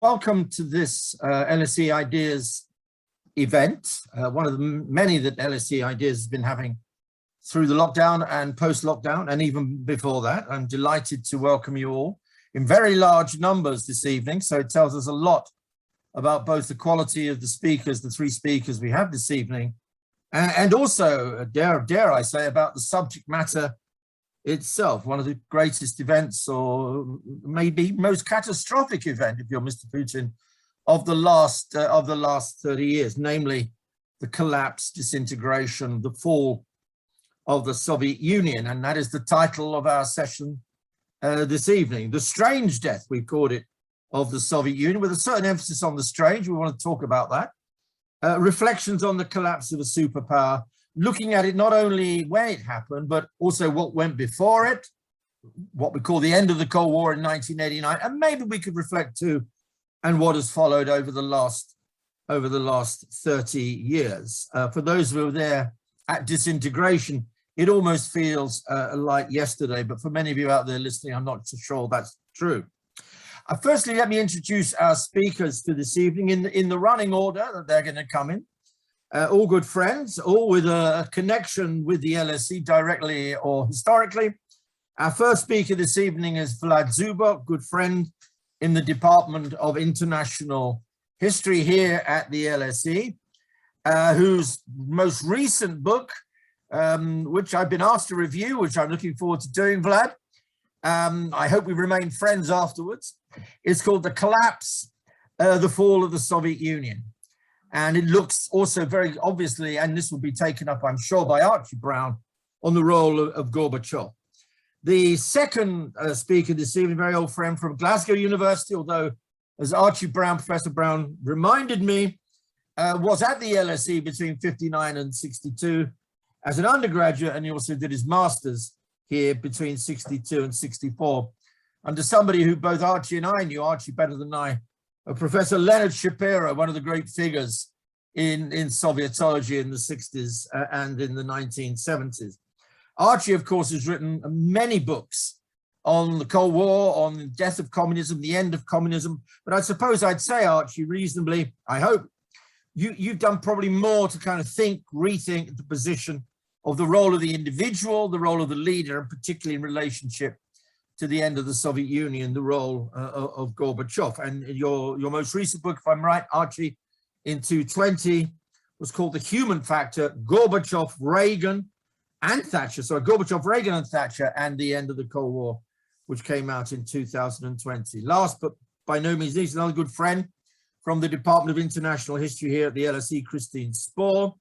Welcome to this LSE IDEAS event, one of the many that LSE IDEAS has been having through the lockdown and post-lockdown, and even before that. I'm delighted to welcome you all in very large numbers this evening, so it tells us a lot about both the quality of the speakers, the three speakers we have this evening, and also, dare I say, about the subject matter itself, one of the greatest events, or maybe most catastrophic event, if you're Mr. Putin, of the last 30 years, namely the collapse, disintegration, the fall of the Soviet Union. And that is the title of our session this evening. The strange death, we called it, of the Soviet Union, with a certain emphasis on the strange. We want to talk about that. Reflections on the collapse of a superpower, looking at it not only when it happened, but also what went before it, what we call the end of the Cold War in 1989, and maybe we could reflect too, and what has followed over the last 30 years. For those who were there at disintegration, it almost feels like yesterday, but for many of you out there listening, I'm not so sure that's true. Firstly, let me introduce our speakers for this evening in the running order that they're going to come in. All good friends, all with a connection with the LSE directly or historically. Our first speaker this evening is Vlad Zubok, good friend in the Department of International History here at the LSE, whose most recent book, which I've been asked to review, which I'm looking forward to doing, Vlad. I hope we remain friends afterwards. It's called The Collapse, the Fall of the Soviet Union. And it looks also very obviously, and this will be taken up, I'm sure, by Archie Brown, on the role of Gorbachev. The second speaker this evening, very old friend from Glasgow University, although, as Archie Brown, Professor Brown reminded me, was at the LSE between 59 and 62 as an undergraduate, and he also did his master's here between 62 and 64, under somebody who both Archie and I knew, Archie better than I, Professor Leonard Shapiro, one of the great figures in Sovietology in the 60s and in the 1970s. Archie, of course, has written many books on the Cold War, on the death of communism, the end of communism. But I suppose I'd say, Archie, reasonably, I hope, you've done probably more to kind of rethink the position of the role of the individual, the role of the leader, and particularly in relationship to the end of the Soviet Union, the role of Gorbachev. And your most recent book, if I'm right, Archie, in 2020, was called The Human Factor, Gorbachev, Reagan, and Thatcher. So Gorbachev, Reagan, and Thatcher, and the End of the Cold War, which came out in 2020. Last, but by no means least, another good friend from the Department of International History here at the LSE, Kristina Spohr.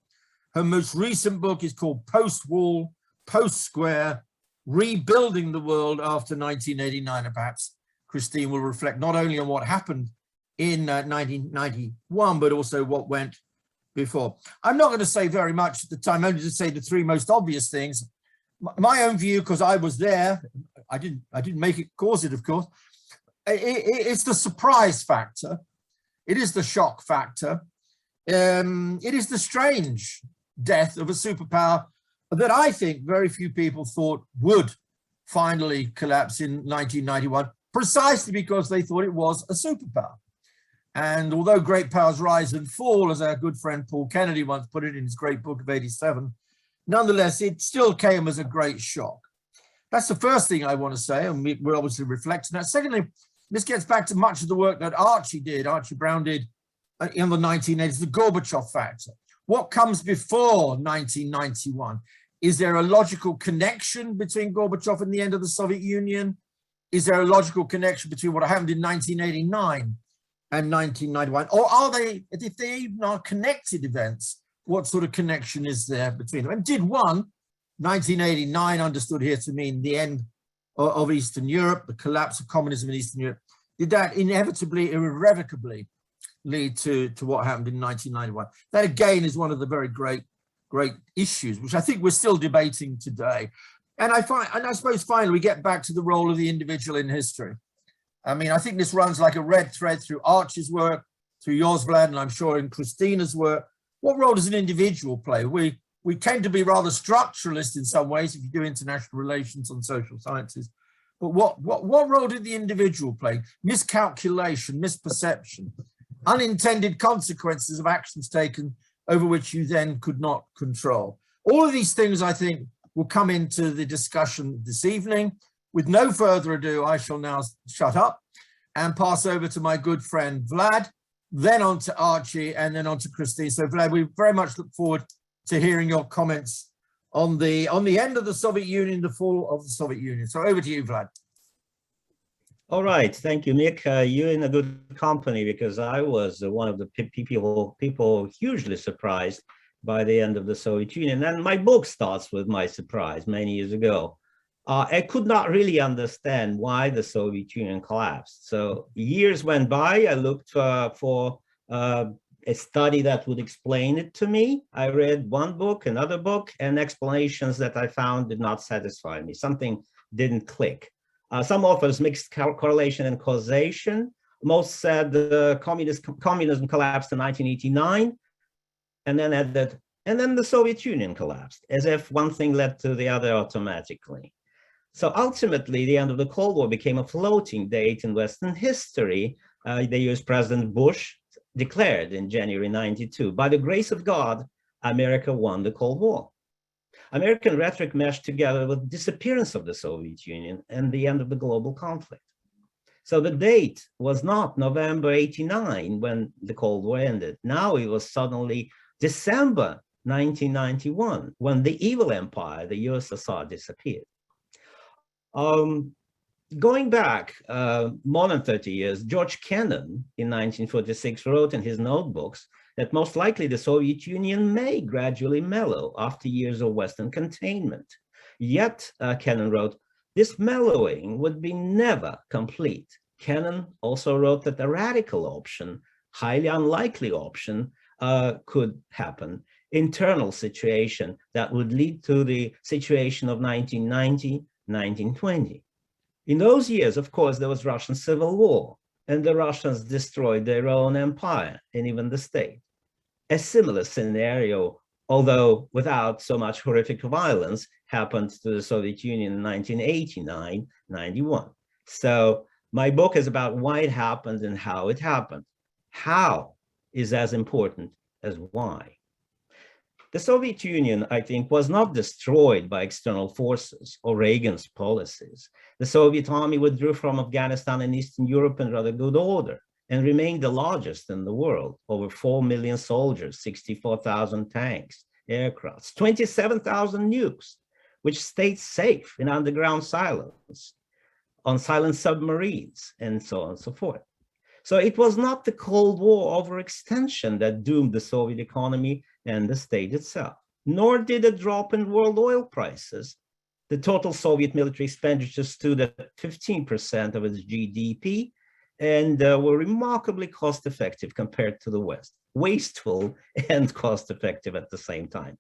Her most recent book is called Post-Wall, Post-Square, Rebuilding the World After 1989, and perhaps Christine will reflect not only on what happened in 1991, but also what went before. I'm not going to say very much at the time, only to say the three most obvious things. My own view, because I was there, I didn't make it cause it, of course. It's the surprise factor. It is the shock factor. It is the strange death of a superpower that I think very few people thought would finally collapse in 1991, precisely because they thought it was a superpower. And although great powers rise and fall, as our good friend Paul Kennedy once put it in his great book of 87, nonetheless, it still came as a great shock. That's the first thing I want to say, and we're obviously reflecting that. Secondly, this gets back to much of the work that Archie Brown did in the 1980s, the Gorbachev factor. What comes before 1991? Is there a logical connection between Gorbachev and the end of the Soviet Union? Is there a logical connection between what happened in 1989 and 1991? Or are they, if they even are connected events, what sort of connection is there between them? And did 1989 understood here to mean the end of Eastern Europe, the collapse of communism in Eastern Europe, did that inevitably, irrevocably lead to what happened in 1991? That again is one of the very great issues, which I think we're still debating today. And I suppose finally we get back to the role of the individual in history. I mean, I think this runs like a red thread through Archie's work, through yours, Vlad, and I'm sure in Kristina's work. What role does an individual play? We tend to be rather structuralist in some ways if you do international relations and social sciences. but what role did the individual play? Miscalculation, misperception, unintended consequences of actions taken over which you then could not control. All of these things, I think, will come into the discussion this evening. With no further ado, I shall now shut up and pass over to my good friend Vlad, then on to Archie, and then on to Kristina. So Vlad, we very much look forward to hearing your comments on the end of the Soviet Union, the fall of the Soviet Union. So over to you, Vlad. All right, thank you, Nick. You're in a good company, because I was one of the people hugely surprised by the end of the Soviet Union. And my book starts with my surprise many years ago. I could not really understand why the Soviet Union collapsed. So years went by, I looked for a study that would explain it to me. I read one book, another book, and explanations that I found did not satisfy me. Something didn't click. Some authors mixed correlation and causation. Most said communism collapsed in 1989, and then added, and then the Soviet Union collapsed, as if one thing led to the other automatically. So ultimately, the end of the Cold War became a floating date in Western history. The US President Bush declared in January 92, by the grace of God, America won the Cold War. American rhetoric meshed together with the disappearance of the Soviet Union and the end of the global conflict. So the date was not November 89 when the Cold War ended. Now it was suddenly December 1991 when the evil empire, the USSR, disappeared. Going back more than 30 years, George Kennan in 1946 wrote in his notebooks that most likely the Soviet Union may gradually mellow after years of Western containment. Yet, Kennan wrote, this mellowing would be never complete. Kennan also wrote that a radical option, highly unlikely option, could happen. Internal situation that would lead to the situation of 1990, 1920. In those years, of course, there was Russian civil war, and the Russians destroyed their own empire and even the state. A similar scenario, although without so much horrific violence, happened to the Soviet Union in 1989, 91. So my book is about why it happened and how it happened. How is as important as why. The Soviet Union, I think, was not destroyed by external forces or Reagan's policies. The Soviet army withdrew from Afghanistan and Eastern Europe in rather good order and remained the largest in the world. Over 4 million soldiers, 64,000 tanks, aircrafts, 27,000 nukes, which stayed safe in underground silence, on silent submarines, and so on and so forth. So it was not the Cold War overextension that doomed the Soviet economy and the state itself, nor did a drop in world oil prices. The total Soviet military expenditure stood at 15% of its GDP and were remarkably cost-effective compared to the West, wasteful and cost-effective at the same time.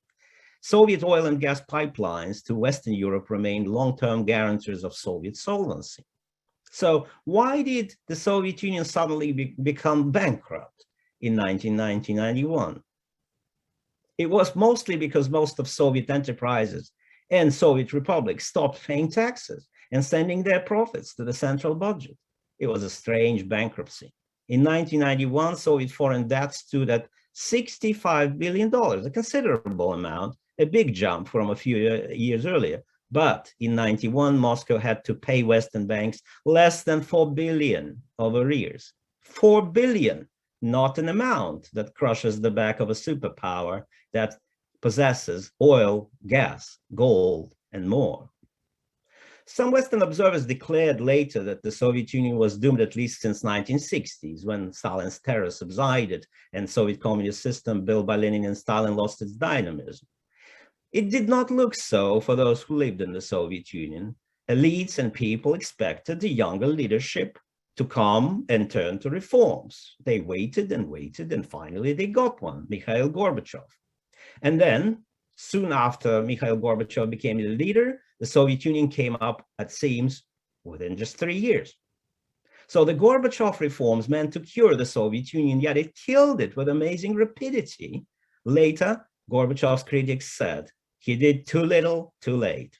Soviet oil and gas pipelines to Western Europe remained long-term guarantors of Soviet solvency. So why did the Soviet Union suddenly become bankrupt in 1990-91? It was mostly because most of Soviet enterprises and Soviet republics stopped paying taxes and sending their profits to the central budget. It was a strange bankruptcy. In 1991, Soviet foreign debt stood at $65 billion, a considerable amount, a big jump from a few years earlier. But in 91, Moscow had to pay Western banks less than $4 billion of arrears. $4 billion, not an amount that crushes the back of a superpower that possesses oil, gas, gold, and more. Some Western observers declared later that the Soviet Union was doomed at least since 1960s, when Stalin's terror subsided and Soviet communist system built by Lenin and Stalin lost its dynamism. It did not look so for those who lived in the Soviet Union. Elites and people expected the younger leadership to come and turn to reforms. They waited and waited, and finally they got one, Mikhail Gorbachev. And then, soon after Mikhail Gorbachev became the leader, the Soviet Union came up, it seems, within just 3 years. So the Gorbachev reforms meant to cure the Soviet Union, yet it killed it with amazing rapidity. Later, Gorbachev's critics said, he did too little, too late.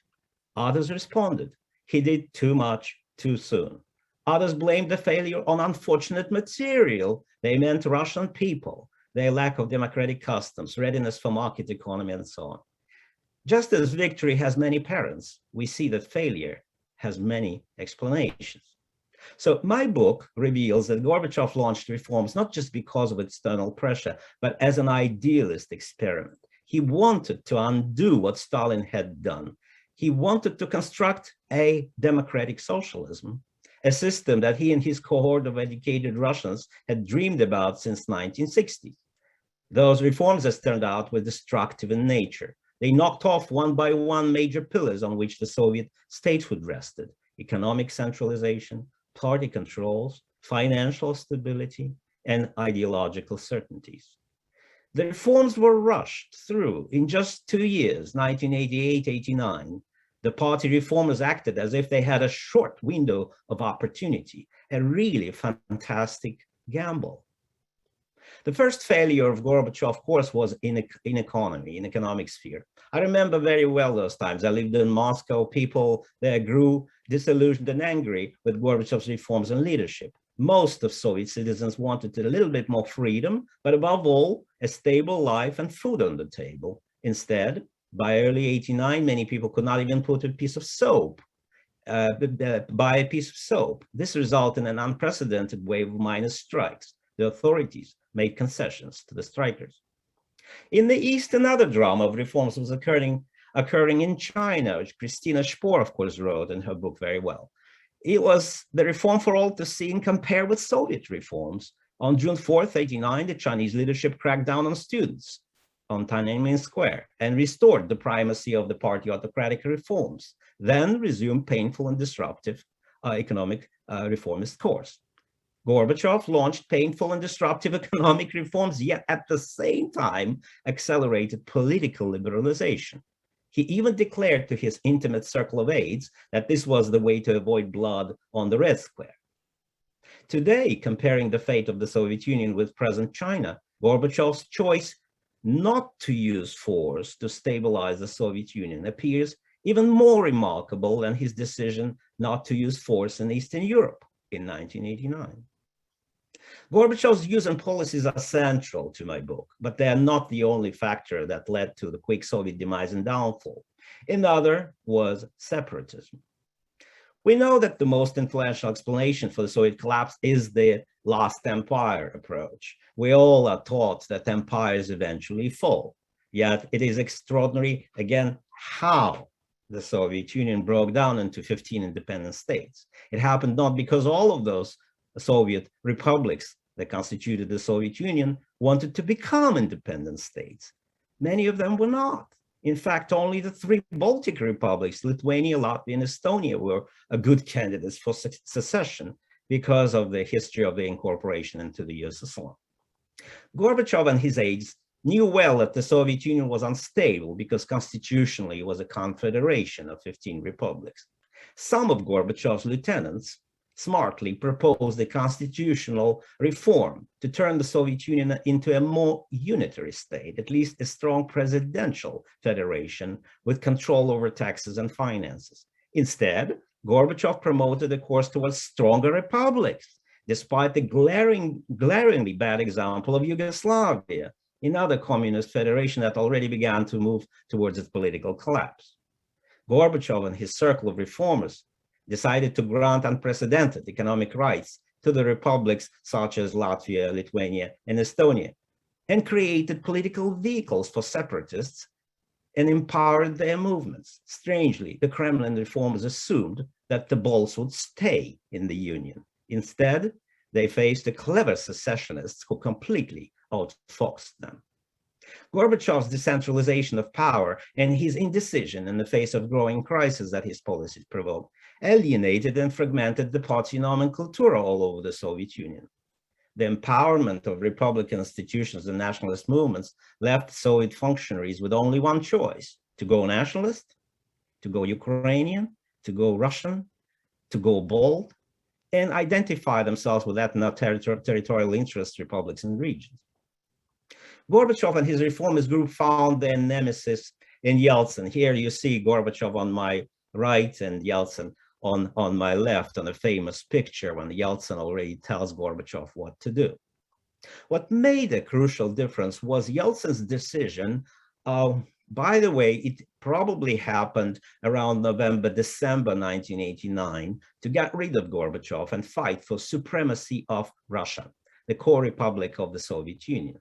Others responded, He did too much too soon. Others blamed the failure on unfortunate material. They meant Russian people, their lack of democratic customs, readiness for market economy, and so on. Just as victory has many parents, we see that failure has many explanations. So my book reveals that Gorbachev launched reforms not just because of external pressure, but as an idealist experiment. He wanted to undo what Stalin had done. He wanted to construct a democratic socialism, a system that he and his cohort of educated Russians had dreamed about since 1960. Those reforms, as turned out, were destructive in nature. They knocked off one by one major pillars on which the Soviet statehood rested: economic centralization, party controls, financial stability, and ideological certainties. The reforms were rushed through in just 2 years, 1988-89. The party reformers acted as if they had a short window of opportunity, a really fantastic gamble. The first failure of Gorbachev, of course, was in economic sphere. I remember very well those times. I lived in Moscow. People there grew disillusioned and angry with Gorbachev's reforms and leadership. Most of Soviet citizens wanted a little bit more freedom, but above all, a stable life and food on the table. Instead, by early '89, many people could not even put a piece of soap, buy a piece of soap. This resulted in an unprecedented wave of miners' strikes. The authorities made concessions to the strikers. In the East, another drama of reforms was occurring in China, which Kristina Spohr, of course, wrote in her book very well. It was the reform for all to see and compare with Soviet reforms. On June 4th, '89, the Chinese leadership cracked down on students on Tiananmen Square and restored the primacy of the party autocratic reforms, then resumed painful and disruptive economic reformist course. Gorbachev launched painful and disruptive economic reforms, yet at the same time accelerated political liberalization. He even declared to his intimate circle of aides that this was the way to avoid blood on the Red Square. Today, comparing the fate of the Soviet Union with present China, Gorbachev's choice not to use force to stabilize the Soviet Union appears even more remarkable than his decision not to use force in Eastern Europe in 1989. Gorbachev's views and policies are central to my book, but they are not the only factor that led to the quick Soviet demise and downfall. Another was separatism. We know that the most influential explanation for the Soviet collapse is the lost empire approach. We all are taught that empires eventually fall. Yet it is extraordinary, again, how the Soviet Union broke down into 15 independent states. It happened not because all of those Soviet republics that constituted the Soviet Union wanted to become independent states. Many of them were not. In fact, only the 3 Baltic republics, Lithuania, Latvia, and Estonia, were good candidates for secession because of the history of the incorporation into the USSR. Gorbachev and his aides knew well that the Soviet Union was unstable because constitutionally it was a confederation of 15 republics. Some of Gorbachev's lieutenants smartly proposed a constitutional reform to turn the Soviet Union into a more unitary state, at least a strong presidential federation with control over taxes and finances. Instead, Gorbachev promoted a course towards stronger republics, despite the glaringly bad example of Yugoslavia, another communist federation that already began to move towards its political collapse. Gorbachev and his circle of reformers decided to grant unprecedented economic rights to the republics such as Latvia, Lithuania, and Estonia, and created political vehicles for separatists and empowered their movements. Strangely, the Kremlin reformers assumed that the Bolts would stay in the Union. Instead, they faced the clever secessionists who completely outfoxed them. Gorbachev's decentralization of power and his indecision in the face of growing crisis that his policies provoked alienated and fragmented the party nomenclatura all over the Soviet Union. The empowerment of Republican institutions and nationalist movements left Soviet functionaries with only one choice: to go nationalist, to go Ukrainian, to go Russian, to go bold, and identify themselves with territorial interest republics and regions. Gorbachev and his reformist group found their nemesis in Yeltsin. Here you see Gorbachev on my right and Yeltsin on my left on a famous picture when Yeltsin already tells Gorbachev what to do. What made a crucial difference was Yeltsin's decision. By the way, it probably happened around November, December 1989 to get rid of Gorbachev and fight for supremacy of Russia, the core republic of the Soviet Union.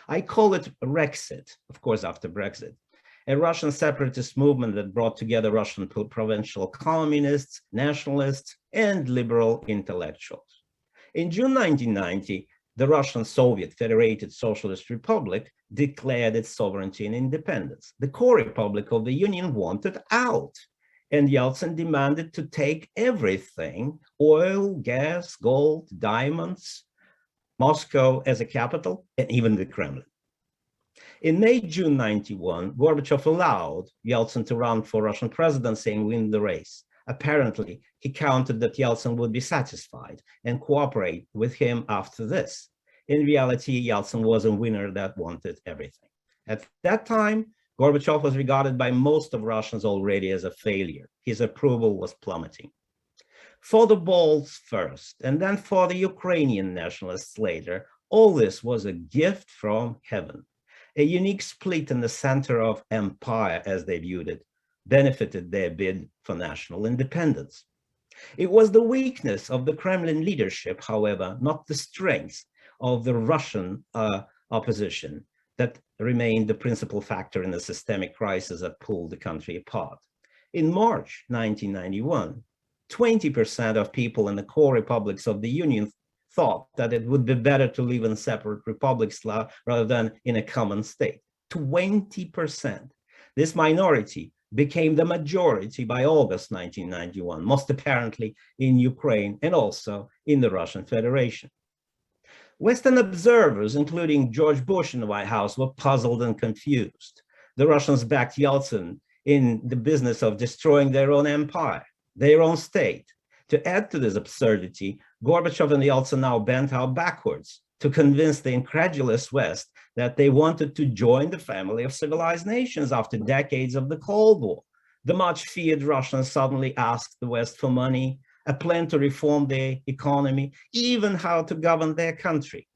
I call it Rexit, of course, after Brexit, a Russian separatist movement that brought together Russian provincial communists, nationalists, and liberal intellectuals. In June 1990, the Russian Soviet Federated Socialist Republic declared its sovereignty and independence. The core republic of the Union wanted out, and Yeltsin demanded to take everything: oil, gas, gold, diamonds, Moscow as a capital, and even the Kremlin. In May-June 91, Gorbachev allowed Yeltsin to run for Russian presidency and win the race. Apparently, he counted that Yeltsin would be satisfied and cooperate with him after this. In reality, Yeltsin was a winner that wanted everything. At that time, Gorbachev was regarded by most of Russians already as a failure. His approval was plummeting. For the Balts first, and then for the Ukrainian nationalists later, all this was a gift from heaven. A unique split in the center of empire, as they viewed it, benefited their bid for national independence. It was the weakness of the Kremlin leadership, however, not the strength of the Russian opposition, that remained the principal factor in the systemic crisis that pulled the country apart. In March 1991, 20% of people in the core republics of the Union thought that it would be better to live in separate republics rather than in a common state. 20%. This minority became the majority by August 1991, most apparently in Ukraine and also in the Russian Federation. Western observers, including George Bush in the White House, were puzzled and confused. The Russians backed Yeltsin in the business of destroying their own empire, their own state. To add to this absurdity, Gorbachev and Yeltsin now bent out backwards to convince the incredulous West that they wanted to join the family of civilized nations after decades of the Cold War. The much feared Russians suddenly asked the West for money, a plan to reform their economy, even how to govern their country.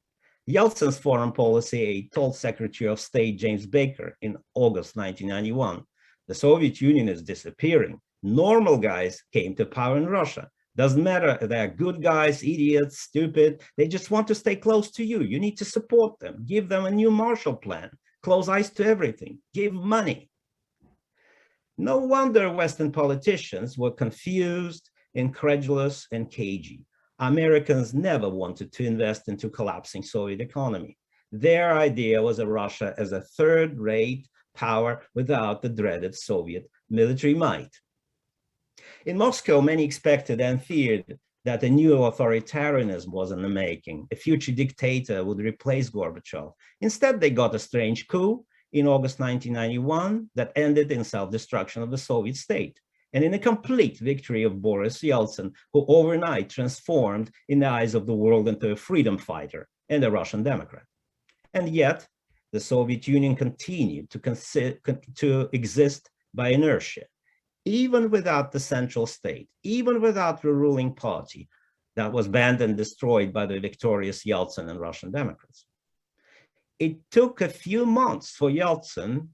Yeltsin's foreign policy aide told Secretary of State James Baker in August 1991, the Soviet Union is disappearing. Normal guys came to power in Russia. Doesn't matter if they're good guys, idiots, stupid. They just want to stay close to you. You need to support them. Give them a new Marshall Plan. Close eyes to everything. Give money. No wonder Western politicians were confused, incredulous, and cagey. Americans never wanted to invest into collapsing Soviet economy. Their idea was of Russia as a third-rate power without the dreaded Soviet military might. In Moscow, many expected and feared that a new authoritarianism was in the making. A future dictator would replace Gorbachev. Instead, they got a strange coup in August 1991 that ended in self-destruction of the Soviet state and in a complete victory of Boris Yeltsin, who overnight transformed in the eyes of the world into a freedom fighter and a Russian Democrat. And yet, the Soviet Union continued to exist by inertia. Even without the central state, even without the ruling party that was banned and destroyed by the victorious Yeltsin and Russian Democrats. It took a few months for Yeltsin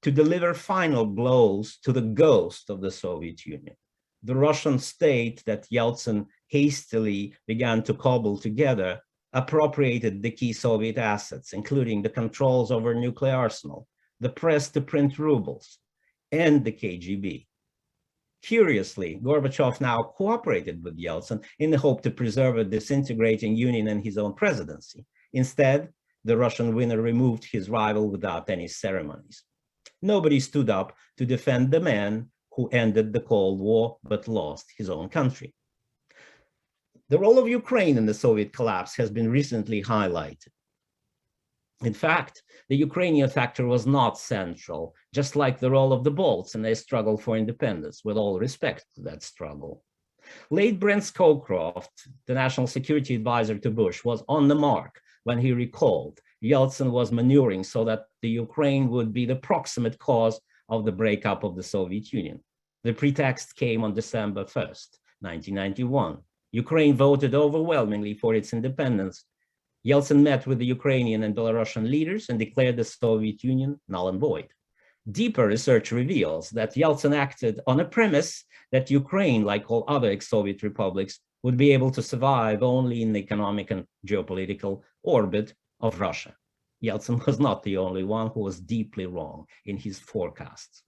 to deliver final blows to the ghost of the Soviet Union. The Russian state that Yeltsin hastily began to cobble together appropriated the key Soviet assets, including the controls over nuclear arsenal, the press to print rubles, and the KGB. Curiously, Gorbachev now cooperated with Yeltsin in the hope to preserve a disintegrating union and his own presidency. Instead, the Russian winner removed his rival without any ceremonies. Nobody stood up to defend the man who ended the Cold War but lost his own country. The role of Ukraine in the Soviet collapse has been recently highlighted. In fact, the Ukrainian factor was not central, just like the role of the Balts in their struggle for independence, with all respect to that struggle. Late Brent Scowcroft, the national security advisor to Bush, was on the mark when he recalled Yeltsin was maneuvering so that the Ukraine would be the proximate cause of the breakup of the Soviet Union. The pretext came on December 1st, 1991. Ukraine voted overwhelmingly for its independence. Yeltsin met with the Ukrainian and Belarusian leaders and declared the Soviet Union null and void. Deeper research reveals that Yeltsin acted on a premise that Ukraine, like all other ex-Soviet republics, would be able to survive only in the economic and geopolitical orbit of Russia. Yeltsin was not the only one who was deeply wrong in his forecasts.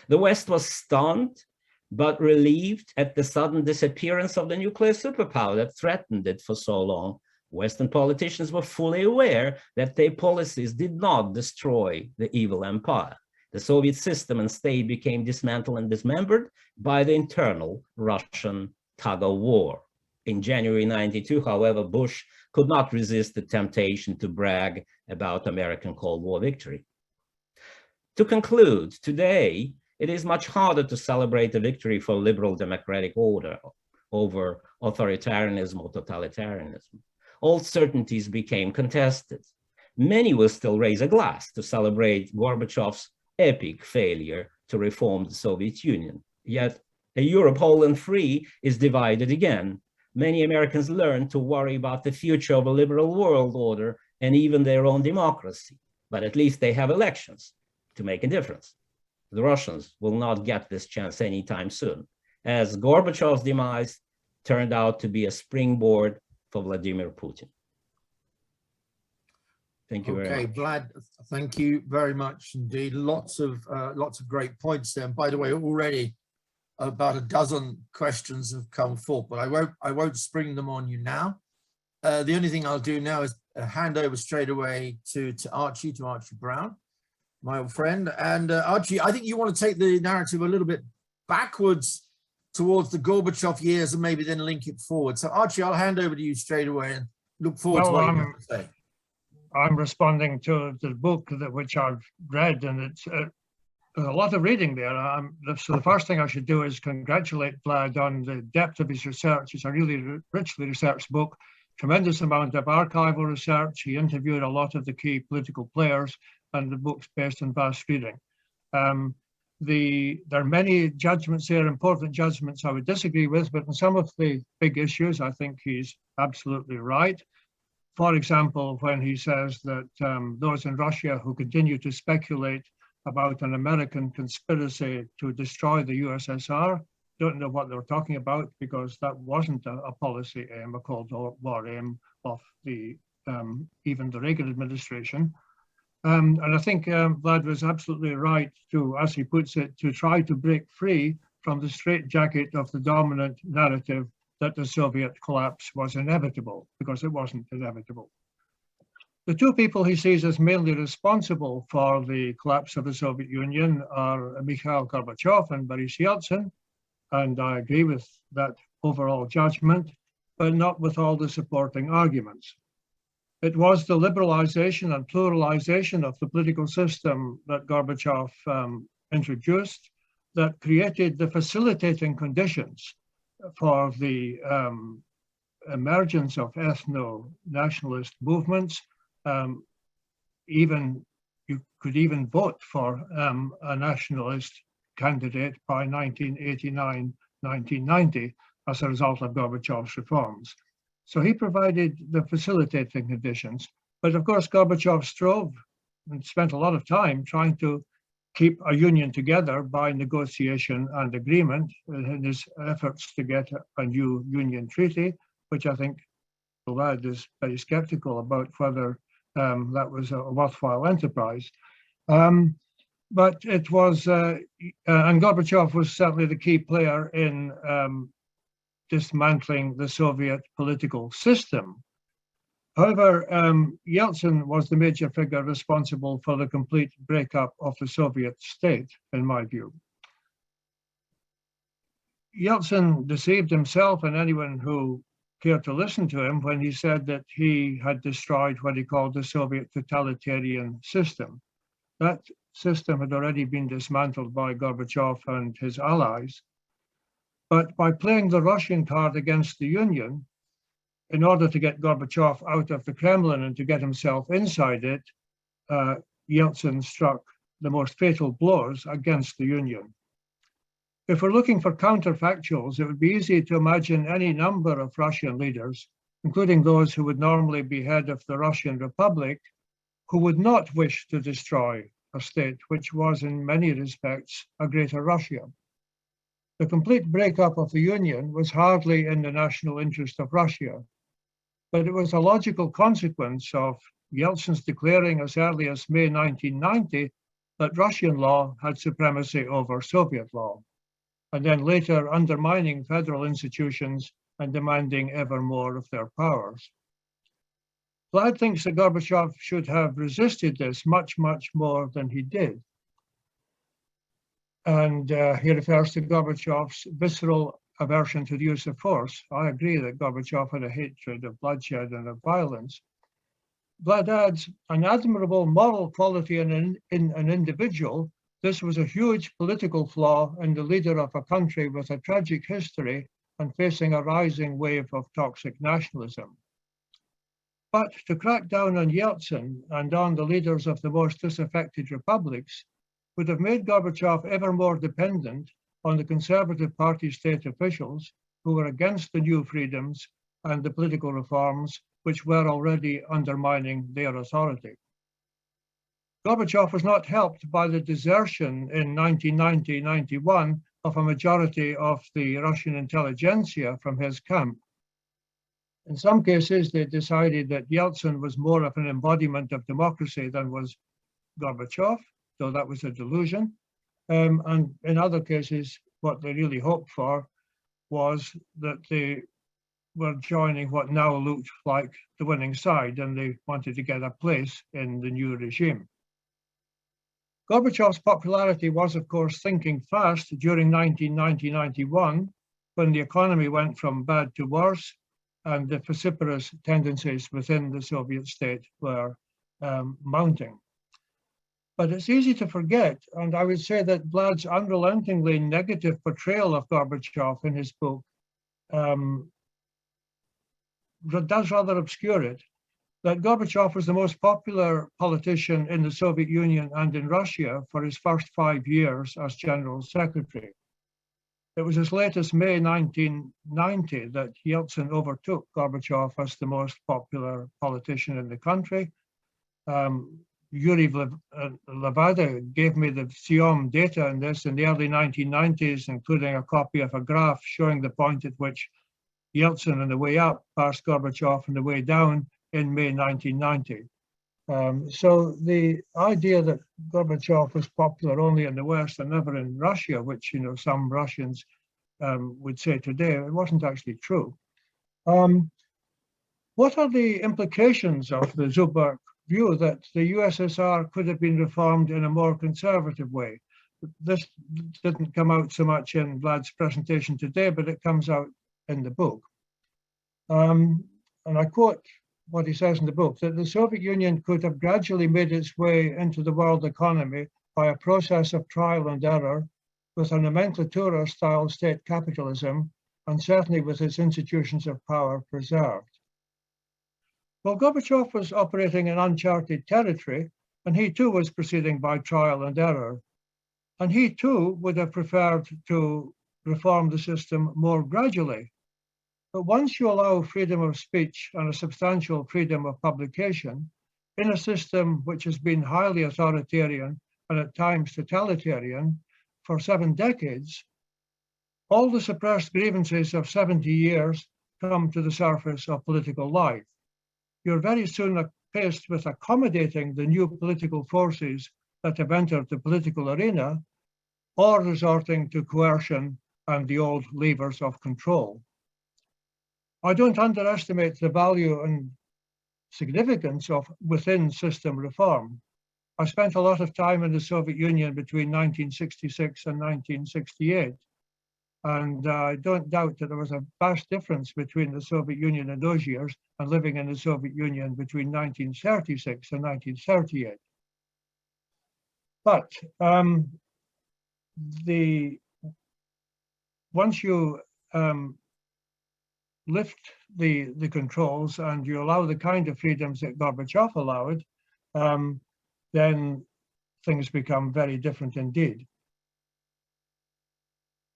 The West was stunned, but relieved at the sudden disappearance of the nuclear superpower that threatened it for so long. Western politicians were fully aware that their policies did not destroy the evil empire. The Soviet system and state became dismantled and dismembered by the internal Russian tug-of-war. In January 92, however, Bush could not resist the temptation to brag about American Cold War victory. To conclude, today, it is much harder to celebrate a victory for liberal democratic order over authoritarianism or totalitarianism. All certainties became contested. Many will still raise a glass to celebrate Gorbachev's epic failure to reform the Soviet Union. Yet, a Europe whole and free is divided again. Many Americans learn to worry about the future of a liberal world order and even their own democracy. But at least they have elections to make a difference. The Russians will not get this chance anytime soon, as Gorbachev's demise turned out to be a springboard for Vladimir Putin. Thank you very much. Okay, Vlad, thank you very much indeed. Lots of great points there. And by the way, already about a dozen questions have come forth, but I won't spring them on you now. The only thing I'll do now is hand over straight away to Archie Brown, my old friend. And Archie, I think you want to take the narrative a little bit backwards towards the Gorbachev years and maybe then link it forward. So Archie, I'll hand over to you straight away and look forward to what you have to say. I'm responding to the book which I've read, and it's there's a lot of reading there. So the first thing I should do is congratulate Vlad on the depth of his research. It's a really richly researched book, tremendous amount of archival research. He interviewed a lot of the key political players, and the book's based on vast reading. There are many judgments there, important judgments I would disagree with, but in some of the big issues, I think he's absolutely right. For example, when he says that those in Russia who continue to speculate about an American conspiracy to destroy the USSR don't know what they're talking about, because that wasn't a policy aim, a Cold War aim of even the Reagan administration. And I think Vlad was absolutely right to, as he puts it, to try to break free from the straitjacket of the dominant narrative that the Soviet collapse was inevitable, because it wasn't inevitable. The two people he sees as mainly responsible for the collapse of the Soviet Union are Mikhail Gorbachev and Boris Yeltsin, and I agree with that overall judgment, but not with all the supporting arguments. It was the liberalization and pluralization of the political system that Gorbachev introduced that created the facilitating conditions for the emergence of ethno-nationalist movements. You could even vote for a nationalist candidate by 1989, 1990 as a result of Gorbachev's reforms. So he provided the facilitating conditions. But of course, Gorbachev strove and spent a lot of time trying to keep a union together by negotiation and agreement in his efforts to get a new union treaty, which I think Vlad is very skeptical about whether that was a worthwhile enterprise. But it was, and Gorbachev was certainly the key player in dismantling the Soviet political system. However, Yeltsin was the major figure responsible for the complete breakup of the Soviet state, in my view. Yeltsin deceived himself and anyone who cared to listen to him when he said that he had destroyed what he called the Soviet totalitarian system. That system had already been dismantled by Gorbachev and his allies. But by playing the Russian card against the Union, in order to get Gorbachev out of the Kremlin and to get himself inside it, Yeltsin struck the most fatal blows against the Union. If we're looking for counterfactuals, it would be easy to imagine any number of Russian leaders, including those who would normally be head of the Russian Republic, who would not wish to destroy a state which was in many respects a greater Russia. The complete breakup of the Union was hardly in the national interest of Russia, but it was a logical consequence of Yeltsin's declaring as early as May 1990 that Russian law had supremacy over Soviet law, and then later undermining federal institutions and demanding ever more of their powers. Vlad thinks that Gorbachev should have resisted this much, much more than he did. And he refers to Gorbachev's visceral aversion to the use of force. I agree that Gorbachev had a hatred of bloodshed and of violence. Vlad adds, an admirable moral quality in an individual, this was a huge political flaw in the leader of a country with a tragic history and facing a rising wave of toxic nationalism. But to crack down on Yeltsin and on the leaders of the most disaffected republics would have made Gorbachev ever more dependent on the Conservative Party state officials who were against the new freedoms and the political reforms which were already undermining their authority. Gorbachev was not helped by the desertion in 1990-91 of a majority of the Russian intelligentsia from his camp. In some cases, they decided that Yeltsin was more of an embodiment of democracy than was Gorbachev, so that was a delusion. And in other cases, what they really hoped for was that they were joining what now looked like the winning side, and they wanted to get a place in the new regime. Gorbachev's popularity was, of course, sinking fast during 1990-91, when the economy went from bad to worse, and the vociferous tendencies within the Soviet state were mounting. But it's easy to forget, and I would say that Vlad's unrelentingly negative portrayal of Gorbachev in his book does rather obscure it, that Gorbachev was the most popular politician in the Soviet Union and in Russia for his first 5 years as General Secretary. It was as late as May 1990 that Yeltsin overtook Gorbachev as the most popular politician in the country. Yuri Levada gave me the SIOM data on this in the early 1990s, including a copy of a graph showing the point at which Yeltsin on the way up passed Gorbachev on the way down in May 1990. So the idea that Gorbachev was popular only in the West and never in Russia, which some Russians would say today, it wasn't actually true. What are the implications of the Zubok view that the USSR could have been reformed in a more conservative way? This didn't come out so much in Vlad's presentation today, but it comes out in the book. And I quote what he says in the book, that the Soviet Union could have gradually made its way into the world economy by a process of trial and error with a nomenclatura-style state capitalism, and certainly with its institutions of power preserved. Well, Gorbachev was operating in uncharted territory, and he too was proceeding by trial and error. And he too would have preferred to reform the system more gradually. But once you allow freedom of speech and a substantial freedom of publication in a system which has been highly authoritarian and at times totalitarian for 7 decades, all the suppressed grievances of 70 years come to the surface of political life. You're very soon faced with accommodating the new political forces that have entered the political arena, or resorting to coercion and the old levers of control. I don't underestimate the value and significance of within-system reform. I spent a lot of time in the Soviet Union between 1966 and 1968, and I don't doubt that there was a vast difference between the Soviet Union in those years and living in the Soviet Union between 1936 and 1938. But once you lift the controls and you allow the kind of freedoms that Gorbachev allowed, then things become very different indeed.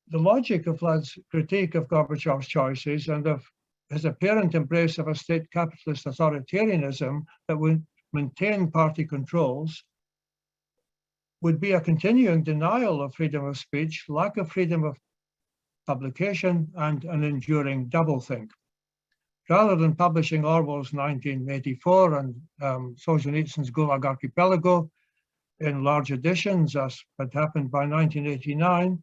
the logic of Vlad's critique of Gorbachev's choices and of his apparent embrace of a state capitalist authoritarianism that would maintain party controls would be a continuing denial of freedom of speech, lack of freedom of publication, and an enduring doublethink. Rather than publishing Orwell's 1984 and Solzhenitsyn's Gulag Archipelago in large editions, as had happened by 1989,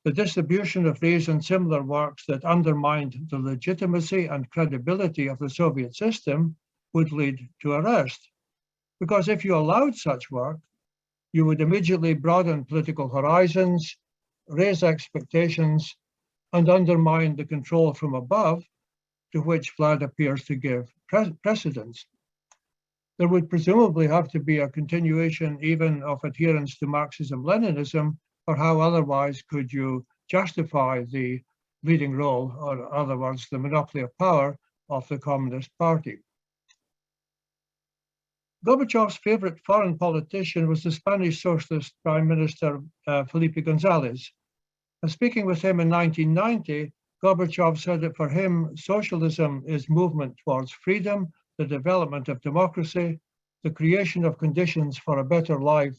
the distribution of these and similar works that undermined the legitimacy and credibility of the Soviet system would lead to arrest. Because if you allowed such work, you would immediately broaden political horizons, raise expectations, and undermine the control from above to which Vlad appears to give precedence. There would presumably have to be a continuation even of adherence to Marxism-Leninism, or how otherwise could you justify the leading role, or in other words, the monopoly of power of the Communist Party. Gorbachev's favorite foreign politician was the Spanish Socialist Prime Minister Felipe González. Speaking with him in 1990, Gorbachev said that for him, socialism is movement towards freedom, the development of democracy, the creation of conditions for a better life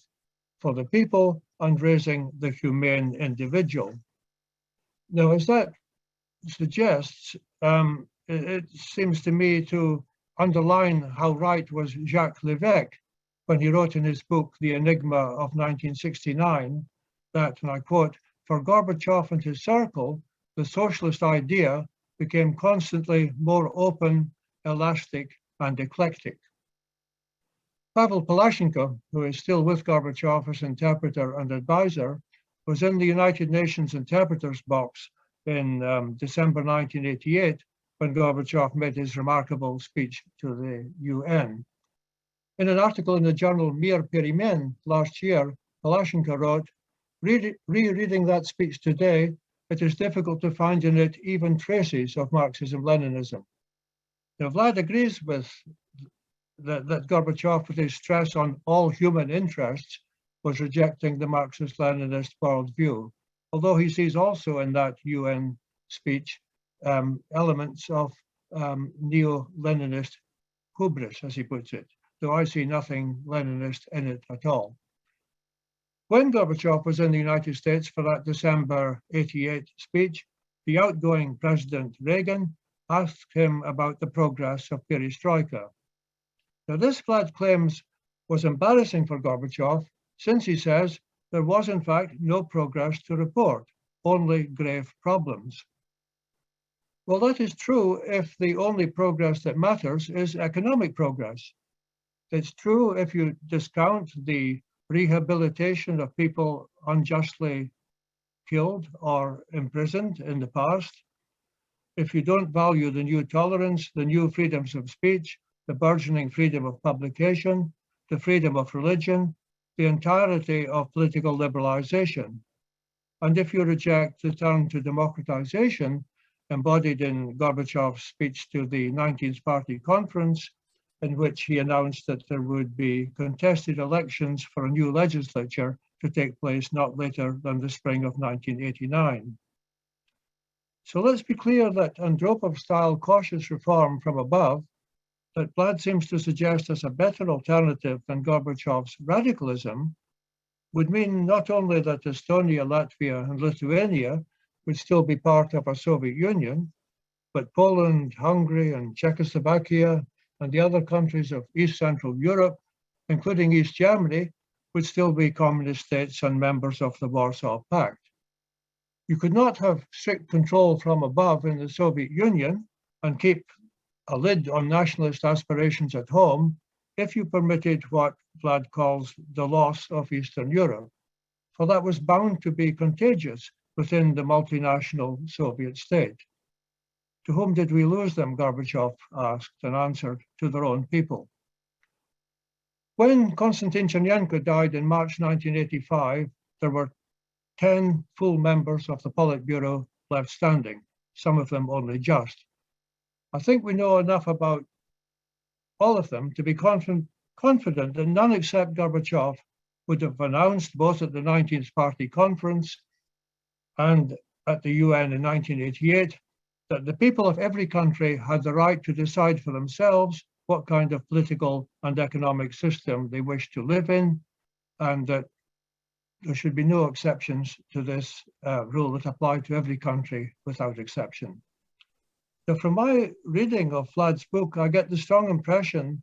for the people, and raising the humane individual. Now, as that suggests, it seems to me to underline how right was Jacques Lévesque when he wrote in his book, The Enigma of 1969, that, and I quote, "For Gorbachev and his circle, the socialist idea became constantly more open, elastic, and eclectic." Pavel Palashenko, who is still with Gorbachev as interpreter and advisor, was in the United Nations interpreter's box in December 1988 when Gorbachev made his remarkable speech to the UN. In an article in the journal Mir Perimen last year, Palashenko wrote, "Rereading that speech today, it is difficult to find in it even traces of Marxism-Leninism." Now, Vlad agrees with that Gorbachev, with his stress on all human interests, was rejecting the Marxist-Leninist worldview, although he sees also in that UN speech elements of neo-Leninist hubris, as he puts it, though I see nothing Leninist in it at all. When Gorbachev was in the United States for that December '88 speech, the outgoing President Reagan asked him about the progress of perestroika. Now, this Vlad claims was embarrassing for Gorbachev, since he says there was in fact no progress to report, only grave problems. Well, that is true if the only progress that matters is economic progress. It's true if you discount the rehabilitation of people unjustly killed or imprisoned in the past, if you don't value the new tolerance, the new freedoms of speech, the burgeoning freedom of publication, the freedom of religion, the entirety of political liberalization. And if you reject the turn to democratization embodied in Gorbachev's speech to the 19th Party Conference, in which he announced that there would be contested elections for a new legislature to take place not later than the spring of 1989. So let's be clear that Andropov-style cautious reform from above that Vlad seems to suggest as a better alternative than Gorbachev's radicalism would mean not only that Estonia, Latvia, and Lithuania would still be part of a Soviet Union, but Poland, Hungary, and Czechoslovakia, and the other countries of East Central Europe, including East Germany, would still be communist states and members of the Warsaw Pact. You could not have strict control from above in the Soviet Union and keep a lid on nationalist aspirations at home if you permitted what Vlad calls the loss of Eastern Europe, for that was bound to be contagious within the multinational Soviet state. To whom did we lose them, Gorbachev asked and answered, to their own people. When Konstantin Chernenko died in March 1985, there were 10 full members of the Politburo left standing, some of them only just. I think we know enough about all of them to be confident that none except Gorbachev would have announced both at the 19th Party Conference and at the UN in 1988 that the people of every country had the right to decide for themselves what kind of political and economic system they wish to live in, and that there should be no exceptions to this rule that applied to every country without exception. So from my reading of Vlad's book, I get the strong impression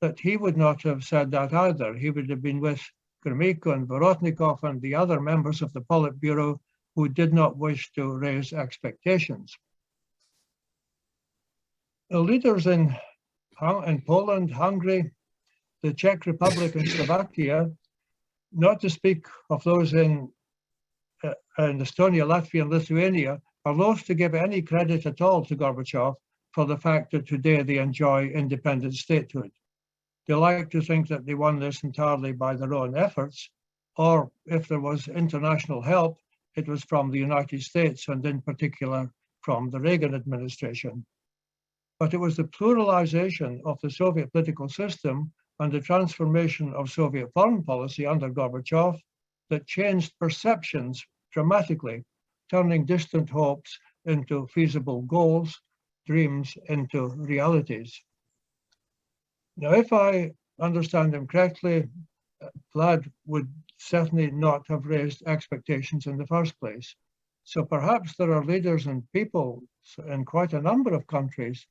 that he would not have said that either. He would have been with Gromyko and Borotnikov and the other members of the Politburo who did not wish to raise expectations. The leaders in Poland, Hungary, the Czech Republic and Slovakia, not to speak of those in Estonia, Latvia and Lithuania, are loath to give any credit at all to Gorbachev for the fact that today they enjoy independent statehood. They like to think that they won this entirely by their own efforts, or if there was international help, it was from the United States and in particular from the Reagan administration. But it was the pluralization of the Soviet political system and the transformation of Soviet foreign policy under Gorbachev that changed perceptions dramatically, turning distant hopes into feasible goals, dreams into realities. Now, if I understand him correctly, Vlad would certainly not have raised expectations in the first place. So perhaps there are leaders and people in quite a number of countries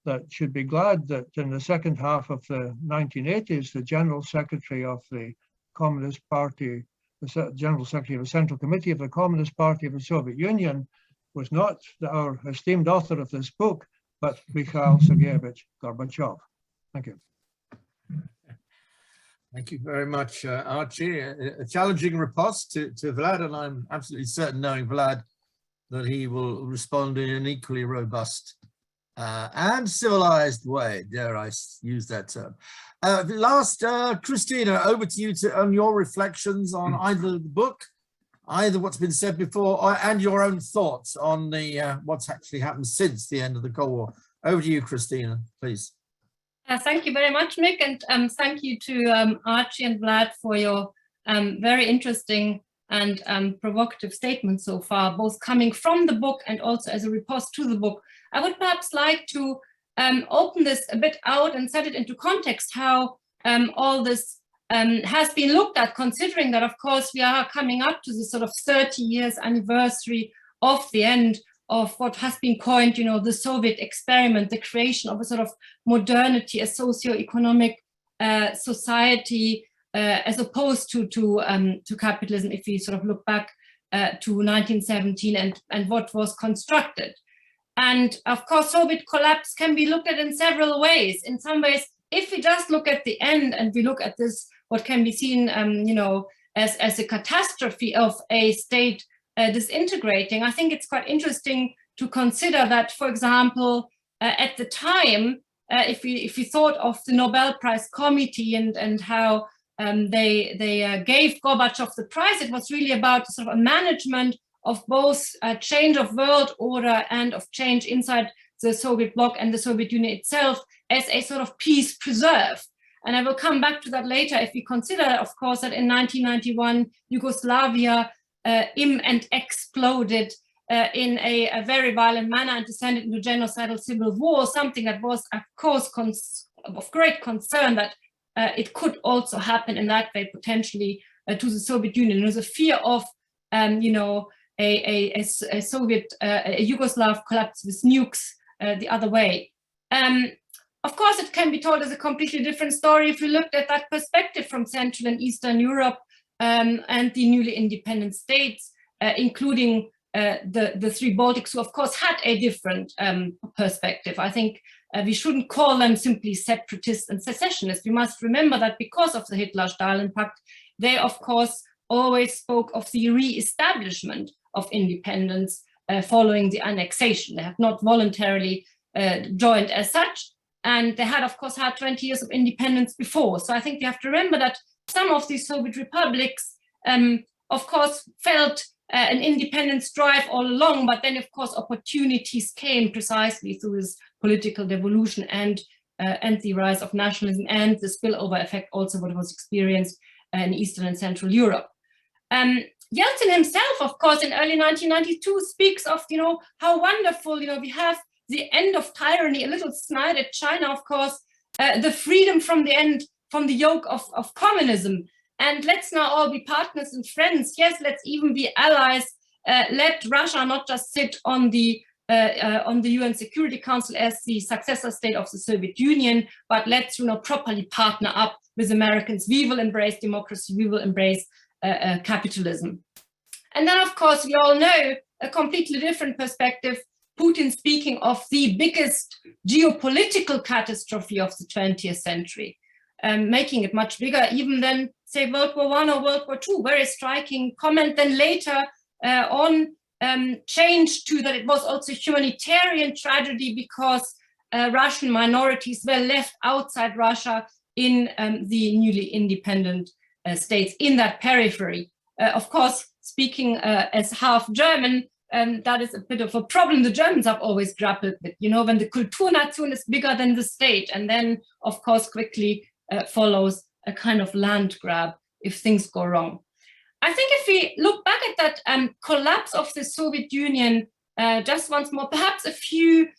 that should be glad that in the second half of the 1980s, the General Secretary of the Communist Party, the General Secretary of the Central Committee of the Communist Party of the Soviet Union was not our esteemed author of this book, but Mikhail Sergeyevich Gorbachev. Thank you. Thank you very much, Archie. A challenging riposte to Vlad, and I'm absolutely certain, knowing Vlad, that he will respond in an equally robust and civilized way, dare I use that term. Kristina, over to you on your reflections on either the book, either what's been said before, and your own thoughts on the what's actually happened since the end of the Cold War. Over to you, Kristina, please. Thank you very much, Mick, and thank you to Archie and Vlad for your very interesting and provocative statements so far, both coming from the book and also as a riposte to the book. I would perhaps like to open this a bit out and set it into context, how all this has been looked at, considering that, of course, we are coming up to the sort of 30 years anniversary of the end of what has been coined, you know, the Soviet experiment, the creation of a sort of modernity, a socio-economic society, as opposed to capitalism, if we sort of look back to 1917 and what was constructed. And of course, Soviet collapse can be looked at in several ways. In some ways, if we just look at the end and we look at this, what can be seen, you know, as a catastrophe of a state disintegrating, I think it's quite interesting to consider that, for example, at the time, if we thought of the Nobel Prize Committee and how they gave Gorbachev the prize, it was really about sort of a management of both change of world order and of change inside the Soviet bloc and the Soviet Union itself as a sort of peace preserve. And I will come back to that later if we consider, of course, that in 1991, Yugoslavia and exploded in a very violent manner and descended into genocidal civil war, something that was, of course, of great concern that it could also happen in that way, potentially, to the Soviet Union. There was a fear of, you know, a Soviet, a Yugoslav collapse with nukes the other way. Of course, it can be told as a completely different story if we looked at that perspective from Central and Eastern Europe and the newly independent states, including the three Baltics, who of course had a different perspective. I think we shouldn't call them simply separatists and secessionists. We must remember that because of the Hitler-Stalin Pact, they of course always spoke of the re-establishment of independence following the annexation. They have not voluntarily joined as such, and they had of course had 20 years of independence before. So I think you have to remember that some of these Soviet republics of course felt an independence drive all along, but then of course opportunities came precisely through this political devolution and the rise of nationalism and the spillover effect also what was experienced in Eastern and Central Europe. Yeltsin himself, of course, in early 1992 speaks of, how wonderful, we have the end of tyranny, a little snide at China, of course, the freedom from the yoke of communism. And let's now all be partners and friends. Yes, let's even be allies. Let Russia not just sit on the UN Security Council as the successor state of the Soviet Union, but let's properly partner up with Americans. We will embrace democracy. We will embrace capitalism. And then, of course, we all know a completely different perspective. Putin speaking of the biggest geopolitical catastrophe of the 20th century, making it much bigger even than, say, World War I or World War II. Very striking comment. Then later on changed to that it was also a humanitarian tragedy because Russian minorities were left outside Russia in the newly independent states in that periphery. Of course, speaking as half German, that is a bit of a problem the Germans have always grappled with, when the Kulturnation is bigger than the state, and then, of course, quickly follows a kind of land grab if things go wrong. I think if we look back at that collapse of the Soviet Union, just once more, perhaps a few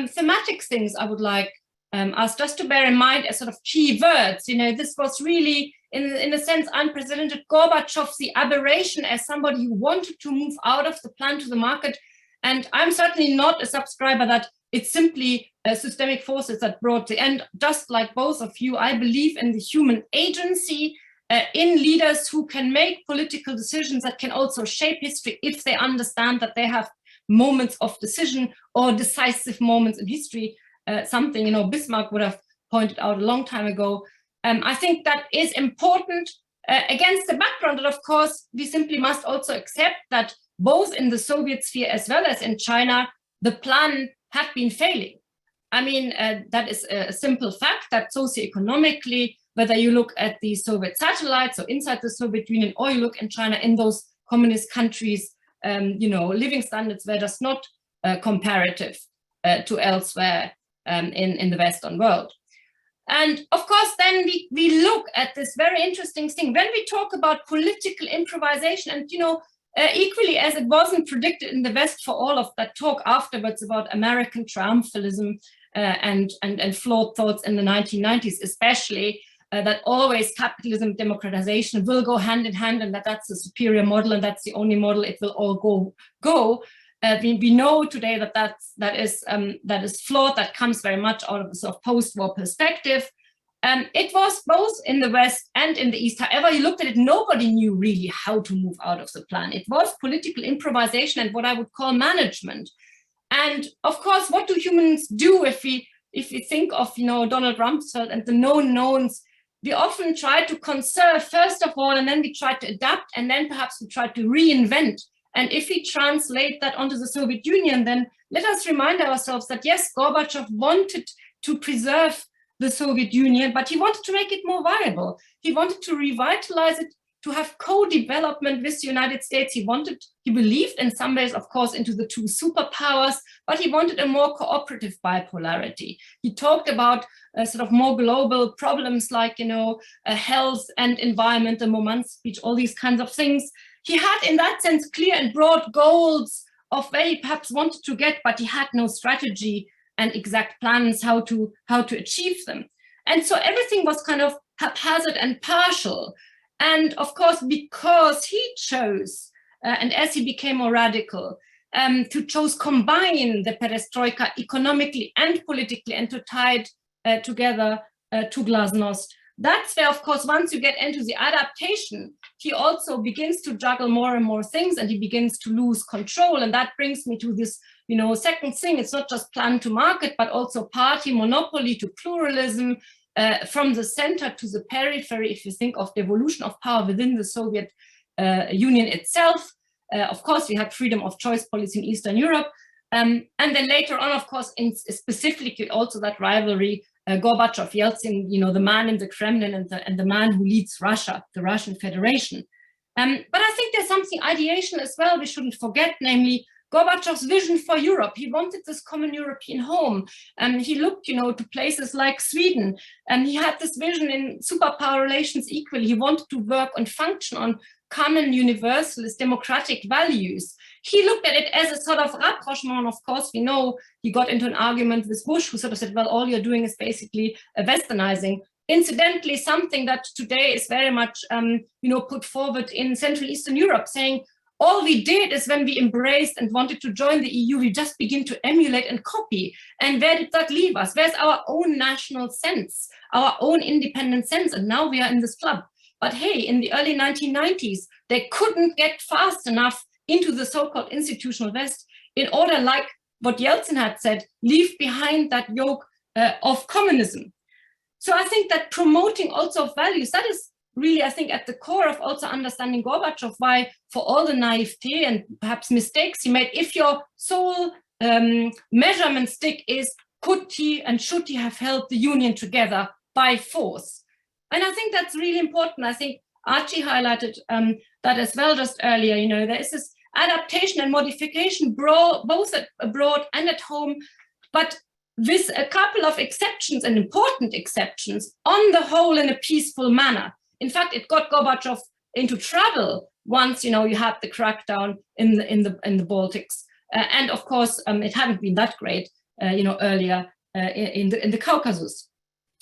thematic things I would like us just to bear in mind as sort of key words. This was really, in a sense, unprecedented. Gorbachev, the aberration as somebody who wanted to move out of the plan to the market. And I'm certainly not a subscriber that it's simply systemic forces that brought the end. Just like both of you, I believe in the human agency, in leaders who can make political decisions that can also shape history if they understand that they have moments of decision or decisive moments in history, something Bismarck would have pointed out a long time ago. I think that is important against the background that, of course, we simply must also accept that both in the Soviet sphere as well as in China, the plan had been failing. I mean, that is a simple fact that socioeconomically, whether you look at the Soviet satellites or inside the Soviet Union, or you look in China, in those communist countries, living standards were just not comparative to elsewhere in the Western world. And of course, then we look at this very interesting thing. When we talk about political improvisation, and equally as it wasn't predicted in the West for all of that talk afterwards about American triumphalism and flawed thoughts in the 1990s, especially, that always capitalism, democratization will go hand in hand, and that's the superior model, and that's the only model it will all go. We know today that is flawed. That comes very much out of the sort of post-war perspective. It was both in the West and in the East. However you looked at it, nobody knew really how to move out of the plan. It was political improvisation and what I would call management. And of course, what do humans do if we think of Donald Rumsfeld and the known knowns? We often try to conserve first of all, and then we try to adapt, and then perhaps we try to reinvent. And if we translate that onto the Soviet Union, then let us remind ourselves that yes, Gorbachev wanted to preserve the Soviet Union, but he wanted to make it more viable. He wanted to revitalize it, to have co-development with the United States. He believed in some ways, of course, into the two superpowers, but he wanted a more cooperative bipolarity. He talked about sort of more global problems like, health and environment, the Moman speech, all these kinds of things. He had, in that sense, clear and broad goals of where he perhaps wanted to get, but he had no strategy and exact plans how to achieve them. And so everything was kind of haphazard and partial. And of course, because he chose, and as he became more radical, to combine the perestroika economically and politically and to tie it together to glasnost. That's where, of course, once you get into the adaptation, he also begins to juggle more and more things, and he begins to lose control. And that brings me to this, second thing. It's not just plan to market, but also party monopoly to pluralism, from the center to the periphery. If you think of the evolution of power within the Soviet Union itself, of course, we had freedom of choice policy in Eastern Europe. And then later on, of course, specifically also that rivalry, Gorbachev, Yeltsin, the man in the Kremlin and the man who leads Russia, the Russian Federation. But I think there's something ideation as well we shouldn't forget, namely Gorbachev's vision for Europe. He wanted this common European home. And he looked, to places like Sweden. And he had this vision in superpower relations equally. He wanted to work and function on common universalist democratic values. He looked at it as a sort of rapprochement. Of course, we know he got into an argument with Bush, who sort of said, well, all you're doing is basically westernizing. Incidentally, something that today is very much put forward in Central Eastern Europe, saying all we did is when we embraced and wanted to join the EU, we just begin to emulate and copy. And where did that leave us? Where's our own national sense, our own independent sense? And now we are in this club. But hey, in the early 1990s, they couldn't get fast enough into the so-called institutional West in order, like what Yeltsin had said, leave behind that yoke of communism. So I think that promoting also of values, that is really, I think, at the core of also understanding Gorbachev, why for all the naivete and perhaps mistakes he made, if your sole measurement stick is could he and should he have held the Union together by force? And I think that's really important. I think Archie highlighted that as well just earlier. There is this adaptation and modification both abroad and at home, but with a couple of exceptions and important exceptions, on the whole in a peaceful manner. In fact, it got Gorbachev into trouble once, you had the crackdown in the Baltics, and of course it hadn't been that great, earlier in the Caucasus.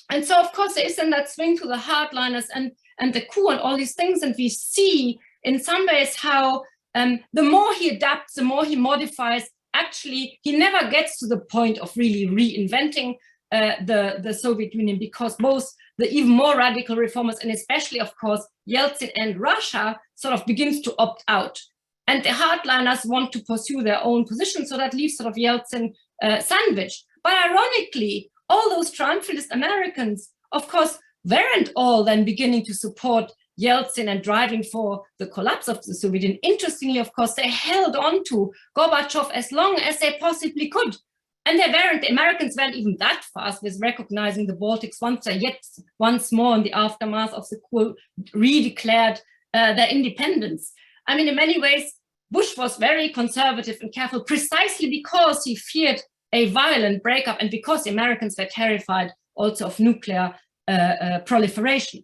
And so, of course, there is then that swing to the hardliners and the coup and all these things, and we see in some ways how the more he adapts, the more he modifies. Actually, he never gets to the point of really reinventing the Soviet Union, because both the even more radical reformers, and especially, of course, Yeltsin and Russia, sort of begins to opt out. And the hardliners want to pursue their own position, so that leaves sort of Yeltsin sandwiched. But ironically, all those triumphalist Americans, of course, weren't all then beginning to support Yeltsin and driving for the collapse of the Soviet Union. Interestingly, of course, they held on to Gorbachev as long as they possibly could. And the Americans weren't even that fast with recognizing the Baltics once more in the aftermath of the coup, redeclared their independence. I mean, in many ways, Bush was very conservative and careful precisely because he feared a violent breakup and because the Americans were terrified also of nuclear proliferation.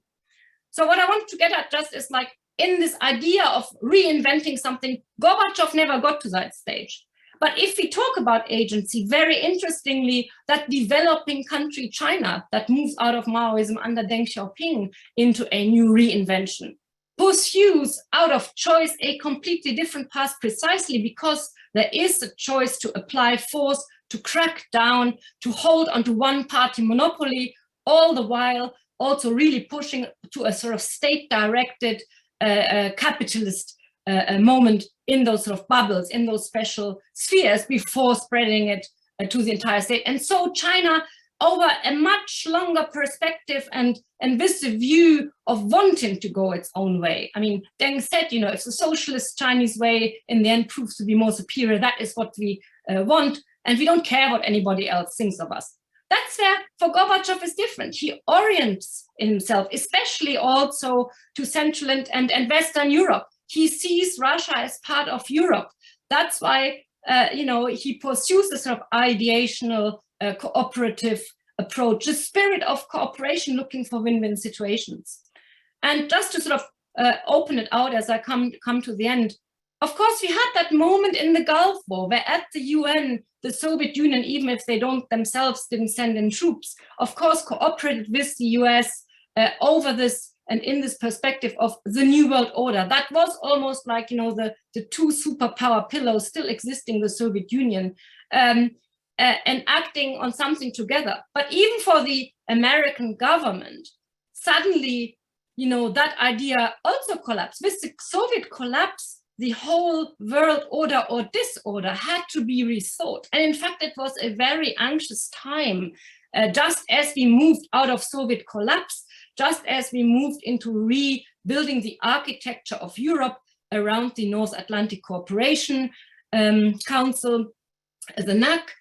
So what I want to get at just is, like, in this idea of reinventing something, Gorbachev never got to that stage. But if we talk about agency, very interestingly, that developing country, China, that moves out of Maoism under Deng Xiaoping into a new reinvention, pursues out of choice a completely different path precisely because there is a choice to apply force, to crack down, to hold onto one-party monopoly, all the while also really pushing to a sort of state-directed capitalist moment in those sort of bubbles, in those special spheres before spreading it to the entire state. And so China, over a much longer perspective and with the view of wanting to go its own way. I mean, Deng said, if the socialist Chinese way in the end proves to be more superior, that is what we want, and we don't care what anybody else thinks of us. That's where, for Gorbachev, is different. He orients himself, especially also to Central and Western Europe. He sees Russia as part of Europe. That's why, he pursues this sort of ideational, cooperative approach, the spirit of cooperation, looking for win-win situations. And just to sort of open it out as I come to the end, of course, we had that moment in the Gulf War where at the UN, the Soviet Union, even if they themselves didn't send in troops, of course, cooperated with the US over this and in this perspective of the New World Order. That was almost like, the two superpower pillars still existing in the Soviet Union, and acting on something together. But even for the American government, suddenly, that idea also collapsed. With the Soviet collapse, the whole world order or disorder had to be rethought. And in fact, it was a very anxious time, just as we moved out of Soviet collapse, just as we moved into rebuilding the architecture of Europe around the North Atlantic Cooperation Council, the NAC,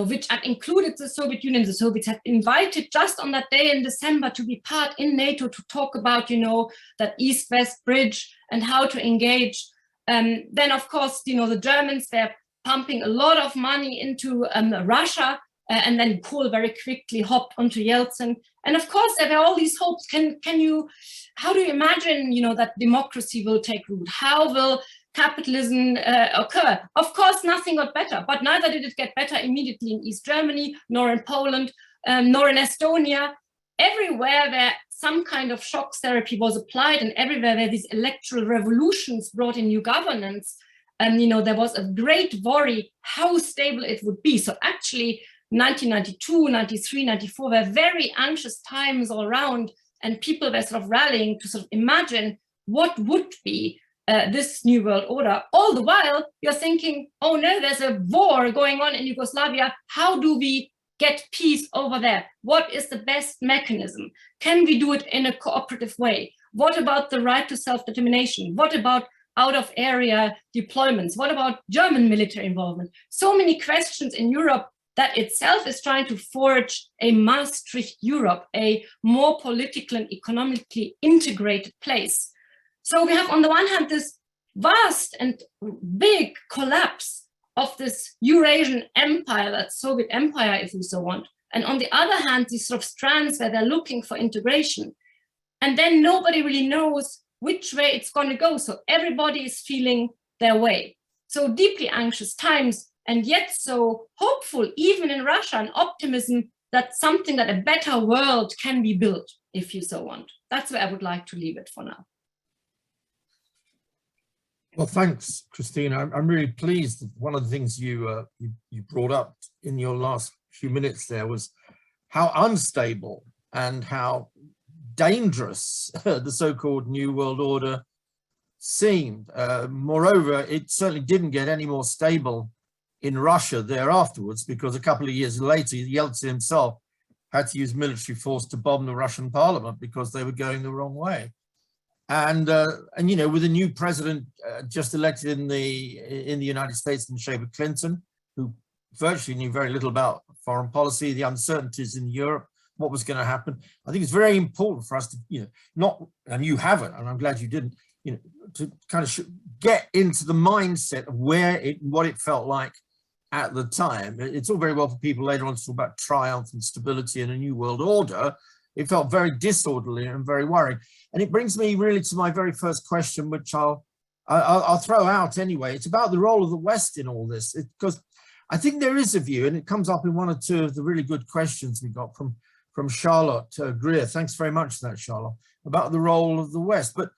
which had included the Soviet Union. The Soviets had invited just on that day in December to be part in NATO to talk about, that East-West bridge and how to engage. Then, of course, the Germans were pumping a lot of money into Russia and then Kohl very quickly hopped onto Yeltsin. And of course, there were all these hopes. How do you imagine, that democracy will take root? How will capitalism occur? Of course, nothing got better, but neither did it get better immediately in East Germany, nor in Poland, nor in Estonia. Everywhere where some kind of shock therapy was applied, and everywhere where these electoral revolutions brought in new governance, there was a great worry how stable it would be. So actually, 1992, 93, 94 were very anxious times all around, and people were sort of rallying to sort of imagine what would be this new world order. All the while, you're thinking, oh no, there's a war going on in Yugoslavia. How do we get peace over there? What is the best mechanism? Can we do it in a cooperative way? What about the right to self-determination? What about out-of-area deployments? What about German military involvement? So many questions in Europe that itself is trying to forge a Maastricht Europe, a more political and economically integrated place. So we have on the one hand this vast and big collapse of this Eurasian empire, that Soviet empire, if you so want. And on the other hand, these sort of strands where they're looking for integration. And then nobody really knows which way it's going to go. So everybody is feeling their way. So deeply anxious times, and yet so hopeful, even in Russia, and optimism that a better world can be built, if you so want. That's where I would like to leave it for now. Well, thanks, Kristina. I'm really pleased that one of the things you brought up in your last few minutes there was how unstable and how dangerous the so-called New World Order seemed. Moreover, it certainly didn't get any more stable in Russia there afterwards, because a couple of years later, Yeltsin himself had to use military force to bomb the Russian parliament because they were going the wrong way. And with a new president just elected in the United States in the shape of Clinton, who virtually knew very little about foreign policy, the uncertainties in Europe, what was going to happen. I think it's very important for us to, and you haven't, and I'm glad you didn't, to kind of get into the mindset of what it felt like at the time. It's all very well for people later on to talk about triumph and stability and a new world order. It felt very disorderly and very worrying. And it brings me really to my very first question, which I'll throw out anyway. It's about the role of the West in all this, because I think there is a view, and it comes up in one or two of the really good questions we got from Charlotte Greer. Thanks very much for that, Charlotte, about the role of the West. But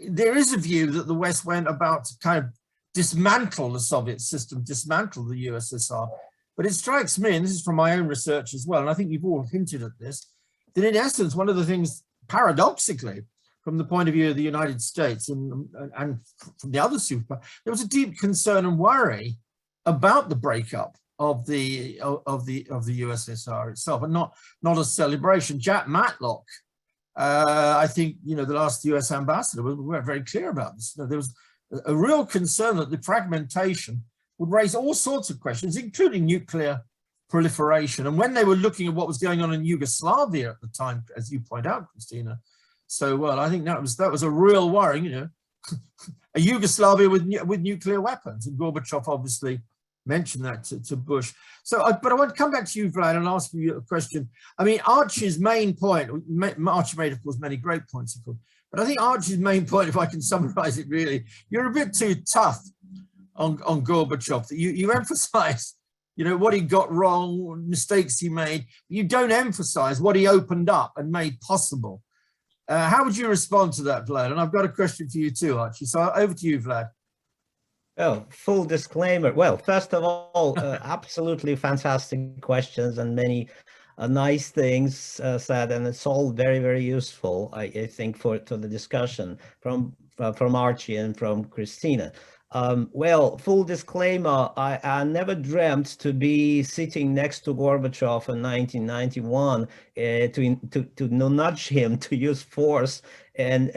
there is a view that the West went about to kind of dismantle the Soviet system, dismantle the USSR. But it strikes me, and this is from my own research as well, and I think you've all hinted at this, that in essence, one of the things, paradoxically, from the point of view of the United States and from the other superpowers, there was a deep concern and worry about the breakup of the USSR itself, and not a celebration. Jack Matlock, I think, the last US ambassador, we were very clear about this. There was a real concern that the fragmentation would raise all sorts of questions, including nuclear proliferation. And when they were looking at what was going on in Yugoslavia at the time, as you point out, Kristina, so well, I think that was a real worry, a Yugoslavia with nuclear weapons. And Gorbachev obviously mentioned that to Bush. So, but I want to come back to you, Vlad, and ask you a question. I mean, Archie's main point, Archie made, of course, many great points, of course, but I think Archie's main point, if I can summarize it really, you're a bit too tough on Gorbachev. You emphasize, what he got wrong, mistakes he made. You don't emphasize what he opened up and made possible. How would you respond to that, Vlad? And I've got a question for you too, Archie. So over to you, Vlad. Well, full disclaimer. Well, first of all, absolutely fantastic questions and many nice things said, and it's all very, very useful, I think, to the discussion from Archie and from Kristina. Well, full disclaimer, I never dreamt to be sitting next to Gorbachev in 1991 to nudge him to use force and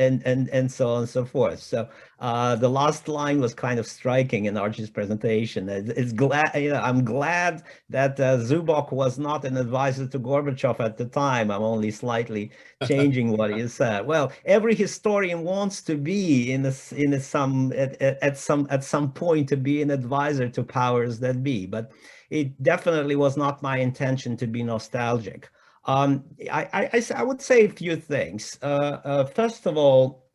so on and so forth. So the last line was kind of striking in Archie's presentation. I'm glad that Zubok was not an advisor to Gorbachev at the time. I'm only slightly changing what he said. Well, every historian wants to be at some point to be an advisor to powers that be, but it definitely was not my intention to be nostalgic. I would say a few things. First of all,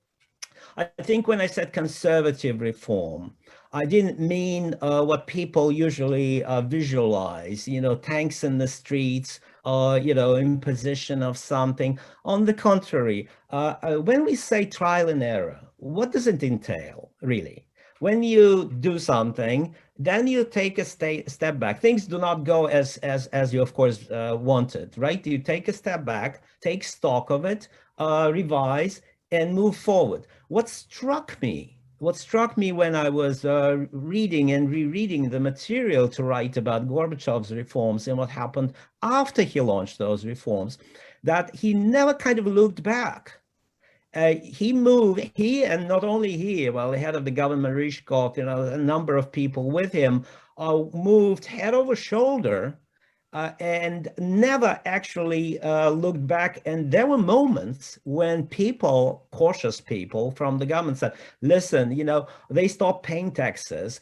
I think when I said conservative reform, I didn't mean what people usually visualize, tanks in the streets, imposition of something. On the contrary, when we say trial and error, what does it entail, really? When you do something, then you take a step back. Things do not go as you, of course, wanted, right? You take a step back, take stock of it, revise, and move forward. What struck me when I was reading and rereading the material to write about Gorbachev's reforms and what happened after he launched those reforms, that he never kind of looked back. He and not only he, well, the head of the government, Ryzhkov, a number of people with him, moved head over shoulder and never actually looked back. And there were moments when cautious people from the government said, listen, they stopped paying taxes,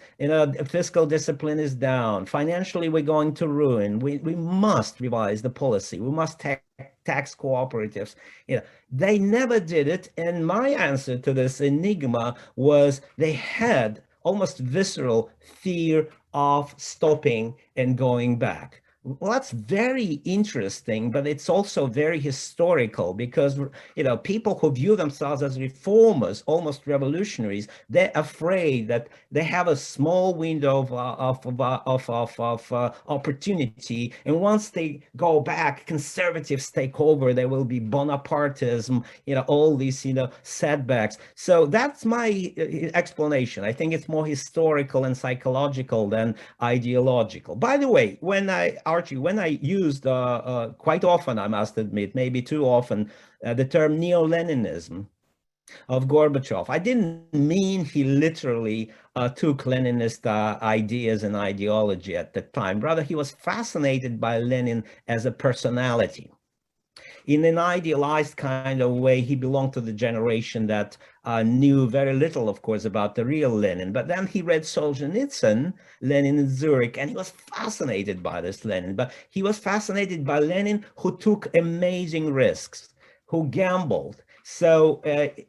fiscal discipline is down, financially we're going to ruin, we must revise the policy, we must tax cooperatives. They never did it. And my answer to this enigma was they had almost visceral fear of stopping and going back. Well, that's very interesting, but it's also very historical because, people who view themselves as reformers, almost revolutionaries, they're afraid that they have a small window of opportunity. And once they go back, conservatives take over, there will be Bonapartism, all these, setbacks. So that's my explanation. I think it's more historical and psychological than ideological. By the way, Archie, when I used quite often, I must admit, maybe too often, the term neo-Leninism of Gorbachev, I didn't mean he literally took Leninist ideas and ideology at the time. Rather, he was fascinated by Lenin as a personality. In an idealized kind of way, he belonged to the generation that knew very little, of course, about the real Lenin. But then he read Solzhenitsyn, Lenin in Zurich, and he was fascinated by this Lenin. But he was fascinated by Lenin who took amazing risks, who gambled. So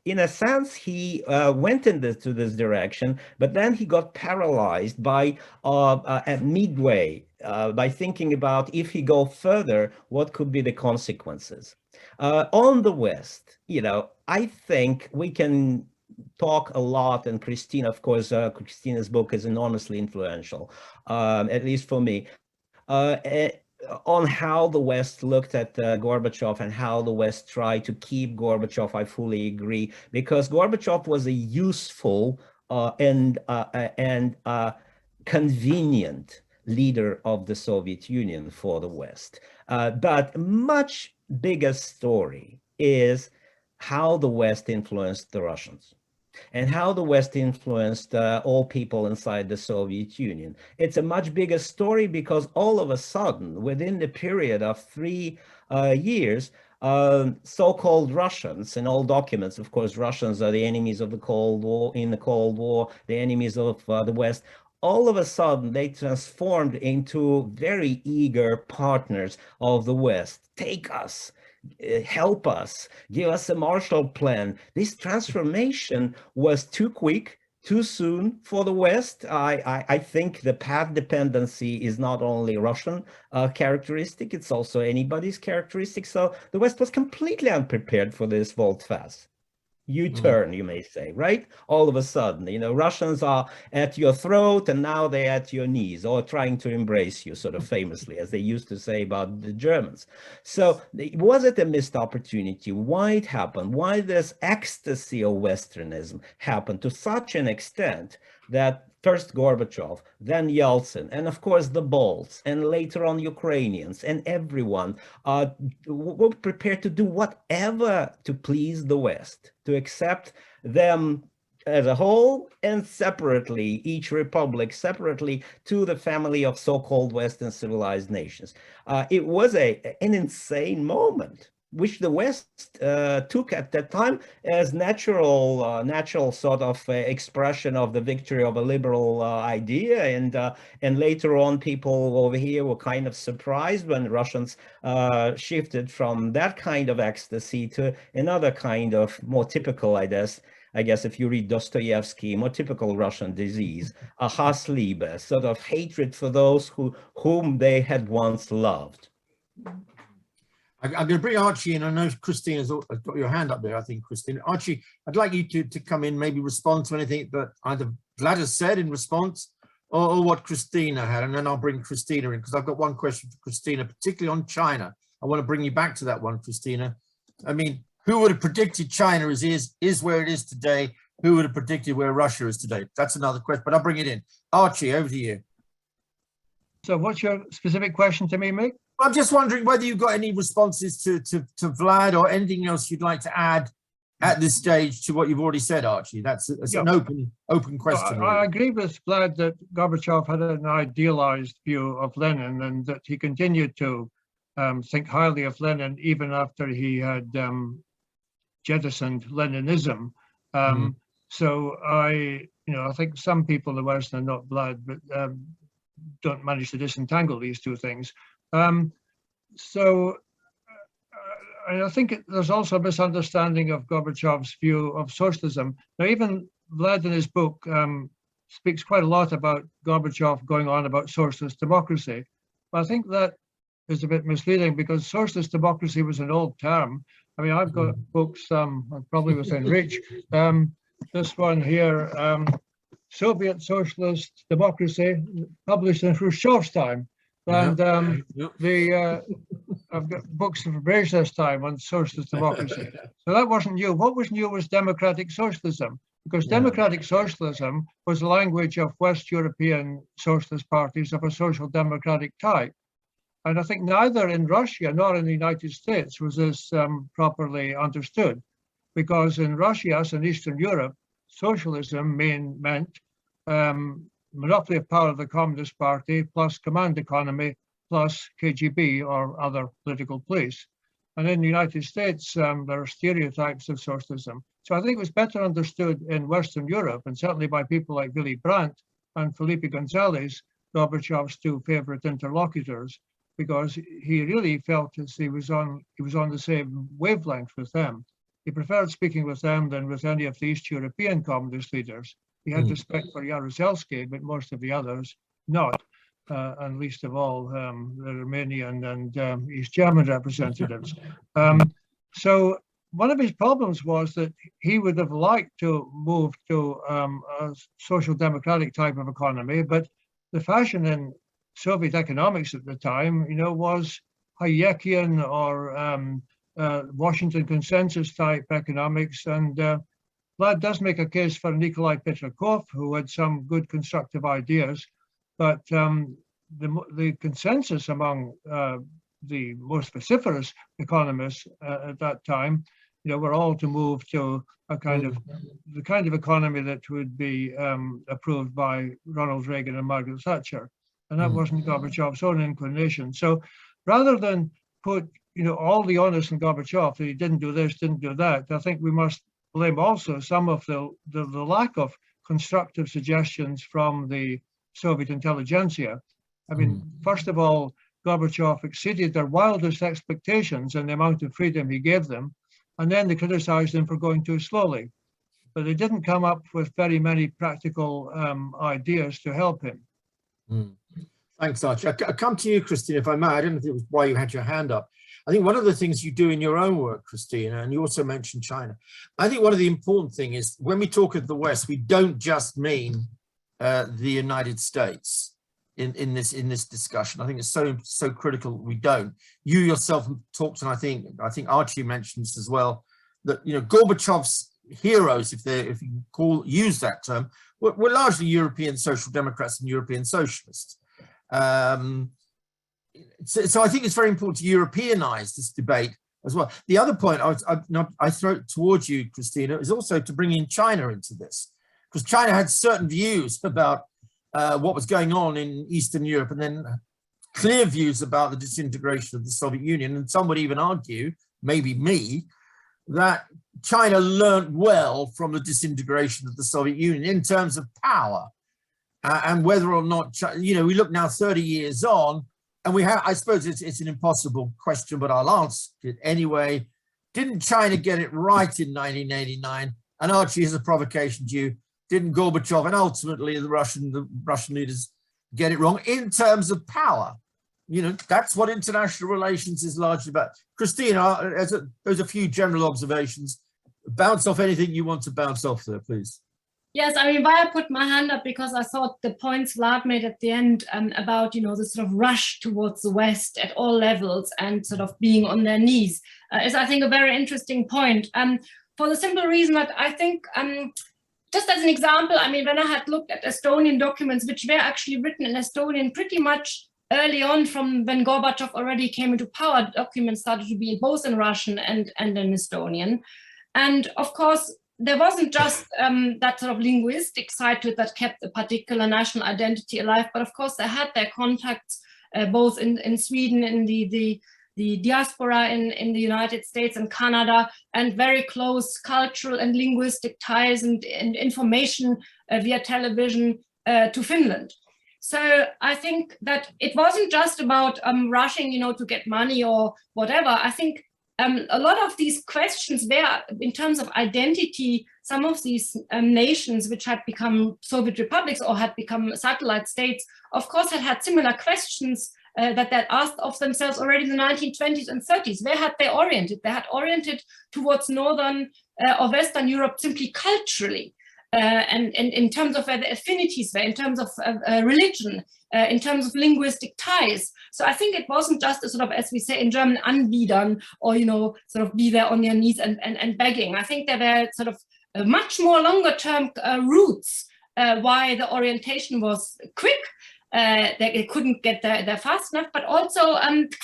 in a sense, he went into this direction, but then he got paralyzed by at midway, by thinking about if he go further, what could be the consequences. On the West, I think we can talk a lot, and Kristina, of course, Kristina's book is enormously influential, at least for me, on how the West looked at Gorbachev and how the West tried to keep Gorbachev. I fully agree, because Gorbachev was a useful and convenient leader of the Soviet Union for the West. But much bigger story is how the West influenced the Russians and how the West influenced all people inside the Soviet Union. It's a much bigger story because all of a sudden, within the period of 3 years, so-called Russians, in all documents, of course, Russians are the enemies of the Cold War, in the Cold War, the enemies of the West. All of a sudden, they transformed into very eager partners of the West. Take us, help us, give us a Marshall Plan. This transformation was too quick, too soon for the West. I think the path dependency is not only Russian characteristic, it's also anybody's characteristic. So the West was completely unprepared for this volte-face. U-turn, you may say, right? All of a sudden, Russians are at your throat and now they're at your knees or trying to embrace you, sort of famously, as they used to say about the Germans. So was it a missed opportunity? Why it happened? Why this ecstasy of Westernism happened to such an extent that first Gorbachev, then Yeltsin, and of course the Balts, and later on Ukrainians, and everyone were prepared to do whatever to please the West, to accept them as a whole and separately, each republic separately, to the family of so-called Western civilized nations. It was an insane moment. which the West took at that time as natural sort of expression of the victory of a liberal idea, and later on people over here were kind of surprised when Russians shifted from that kind of ecstasy to another kind of more typical, I guess if you read Dostoevsky, more typical Russian disease, a Hassliebe, sort of hatred for those whom they had once loved. I'm going to bring Archie in. I know Kristina's got your hand up there, I think, Kristina. Archie, I'd like you to come in, maybe respond to anything that either Vlad has said in response or what Kristina had, and then I'll bring Kristina in, because I've got one question for Kristina, particularly on China. I want to bring you back to that one, Kristina. I mean, who would have predicted China is where it is today? Who would have predicted where Russia is today? That's another question, but I'll bring it in. Archie, over to you. So what's your specific question to me, Mick? I'm just wondering whether you've got any responses to Vlad or anything else you'd like to add at this stage to what you've already said, Archie. That's an open question. Well, I agree with Vlad that Gorbachev had an idealized view of Lenin, and that he continued to think highly of Lenin even after he had jettisoned Leninism. So I think some people in the West, and not Vlad, but don't manage to disentangle these two things. I think there's also a misunderstanding of Gorbachev's view of socialism. Now, even Vlad in his book speaks quite a lot about Gorbachev going on about socialist democracy. But I think that is a bit misleading, because socialist democracy was an old term. I mean, I've got books, probably within reach. This one here, Soviet Socialist Democracy, published in Khrushchev's time. And I've got books from Brezhnev's time on socialist democracy. So that wasn't new. What was new was democratic socialism, because democratic socialism was the language of West European socialist parties of a social democratic type. And I think neither in Russia nor in the United States was this properly understood, because in Russia, as in Eastern Europe, socialism meant monopoly of power of the Communist Party plus command economy plus KGB or other political police. And in the United States, there are stereotypes of socialism. So I think it was better understood in Western Europe, and certainly by people like Willy Brandt and Felipe González, Gorbachev's two favorite interlocutors, because he really felt as he was on the same wavelength with them. He preferred speaking with them than with any of the East European communist leaders. He had respect for Jaruzelski, but most of the others not, and least of all the Romanian and East German representatives. So one of his problems was that he would have liked to move to a social democratic type of economy, but the fashion in Soviet economics at the time, was Hayekian or Washington consensus type economics, and Vlad does make a case for Nikolai Petrakov, who had some good constructive ideas, but the consensus among the most vociferous economists at that time, were all to move to a the kind of economy that would be approved by Ronald Reagan and Margaret Thatcher, and that wasn't Gorbachev's own inclination. So rather than put all the onus on Gorbachev that he didn't do this, didn't do that, I think we must blame also some of the lack of constructive suggestions from the Soviet intelligentsia. I mean, first of all, Gorbachev exceeded their wildest expectations in the amount of freedom he gave them, and then they criticized him for going too slowly. But they didn't come up with very many practical ideas to help him. Thanks, Archie. I come to you, Kristina, if I may. I don't know if it was why you had your hand up. I think one of the things you do in your own work, Kristina, and you also mentioned China, I think one of the important things is when we talk of the West, we don't just mean the United States in this discussion. I think it's so critical we don't. You yourself talked, and I think Archie mentioned this as well, that Gorbachev's heroes, if you use that term, were largely European social democrats and European socialists. So I think it's very important to Europeanize this debate as well. The other point I throw towards you, Kristina, is also to bring in China into this, because China had certain views about what was going on in Eastern Europe, and then clear views about the disintegration of the Soviet Union. And some would even argue maybe me, that China learned well from the disintegration of the Soviet Union in terms of power, and whether or not, you know, we look now 30 years on, and we have, I suppose it's an impossible question, but I'll ask it anyway. Didn't China get it right in 1989? And Archie, as a provocation to you, didn't Gorbachev and ultimately the Russian leaders get it wrong in terms of power? You know, that's what international relations is largely about. Kristina, there's a few general observations. Bounce off anything you want to bounce off there, please. Yes, I mean, why I put my hand up, because I thought the points Vlad made at the end about, you know, the sort of rush towards the West at all levels and sort of being on their knees is, I think, a very interesting point. For the simple reason that I think, just as an example, I mean, when I had looked at Estonian documents, which were actually written in Estonian pretty much early on from when Gorbachev already came into power, documents started to be both in Russian and in Estonian. And of course, there wasn't just that sort of linguistic side to it that kept a particular national identity alive, but of course they had their contacts both in Sweden, in the diaspora in the United States and Canada, and very close cultural and linguistic ties and information via television to Finland. So I think that it wasn't just about rushing, you know, to get money or whatever. I think a lot of these questions were, in terms of identity, some of these nations which had become Soviet republics or had become satellite states, of course, had similar questions that they asked of themselves already in the 1920s and 30s. Where had they oriented? They had oriented towards Northern or Western Europe simply culturally. And in terms of where the affinities were, in terms of religion, in terms of linguistic ties. So I think it wasn't just a sort of, as we say in German, anbiedern, or, you know, sort of be there on their knees and begging. I think there were sort of much more longer term roots why the orientation was quick. They couldn't get there fast enough, but also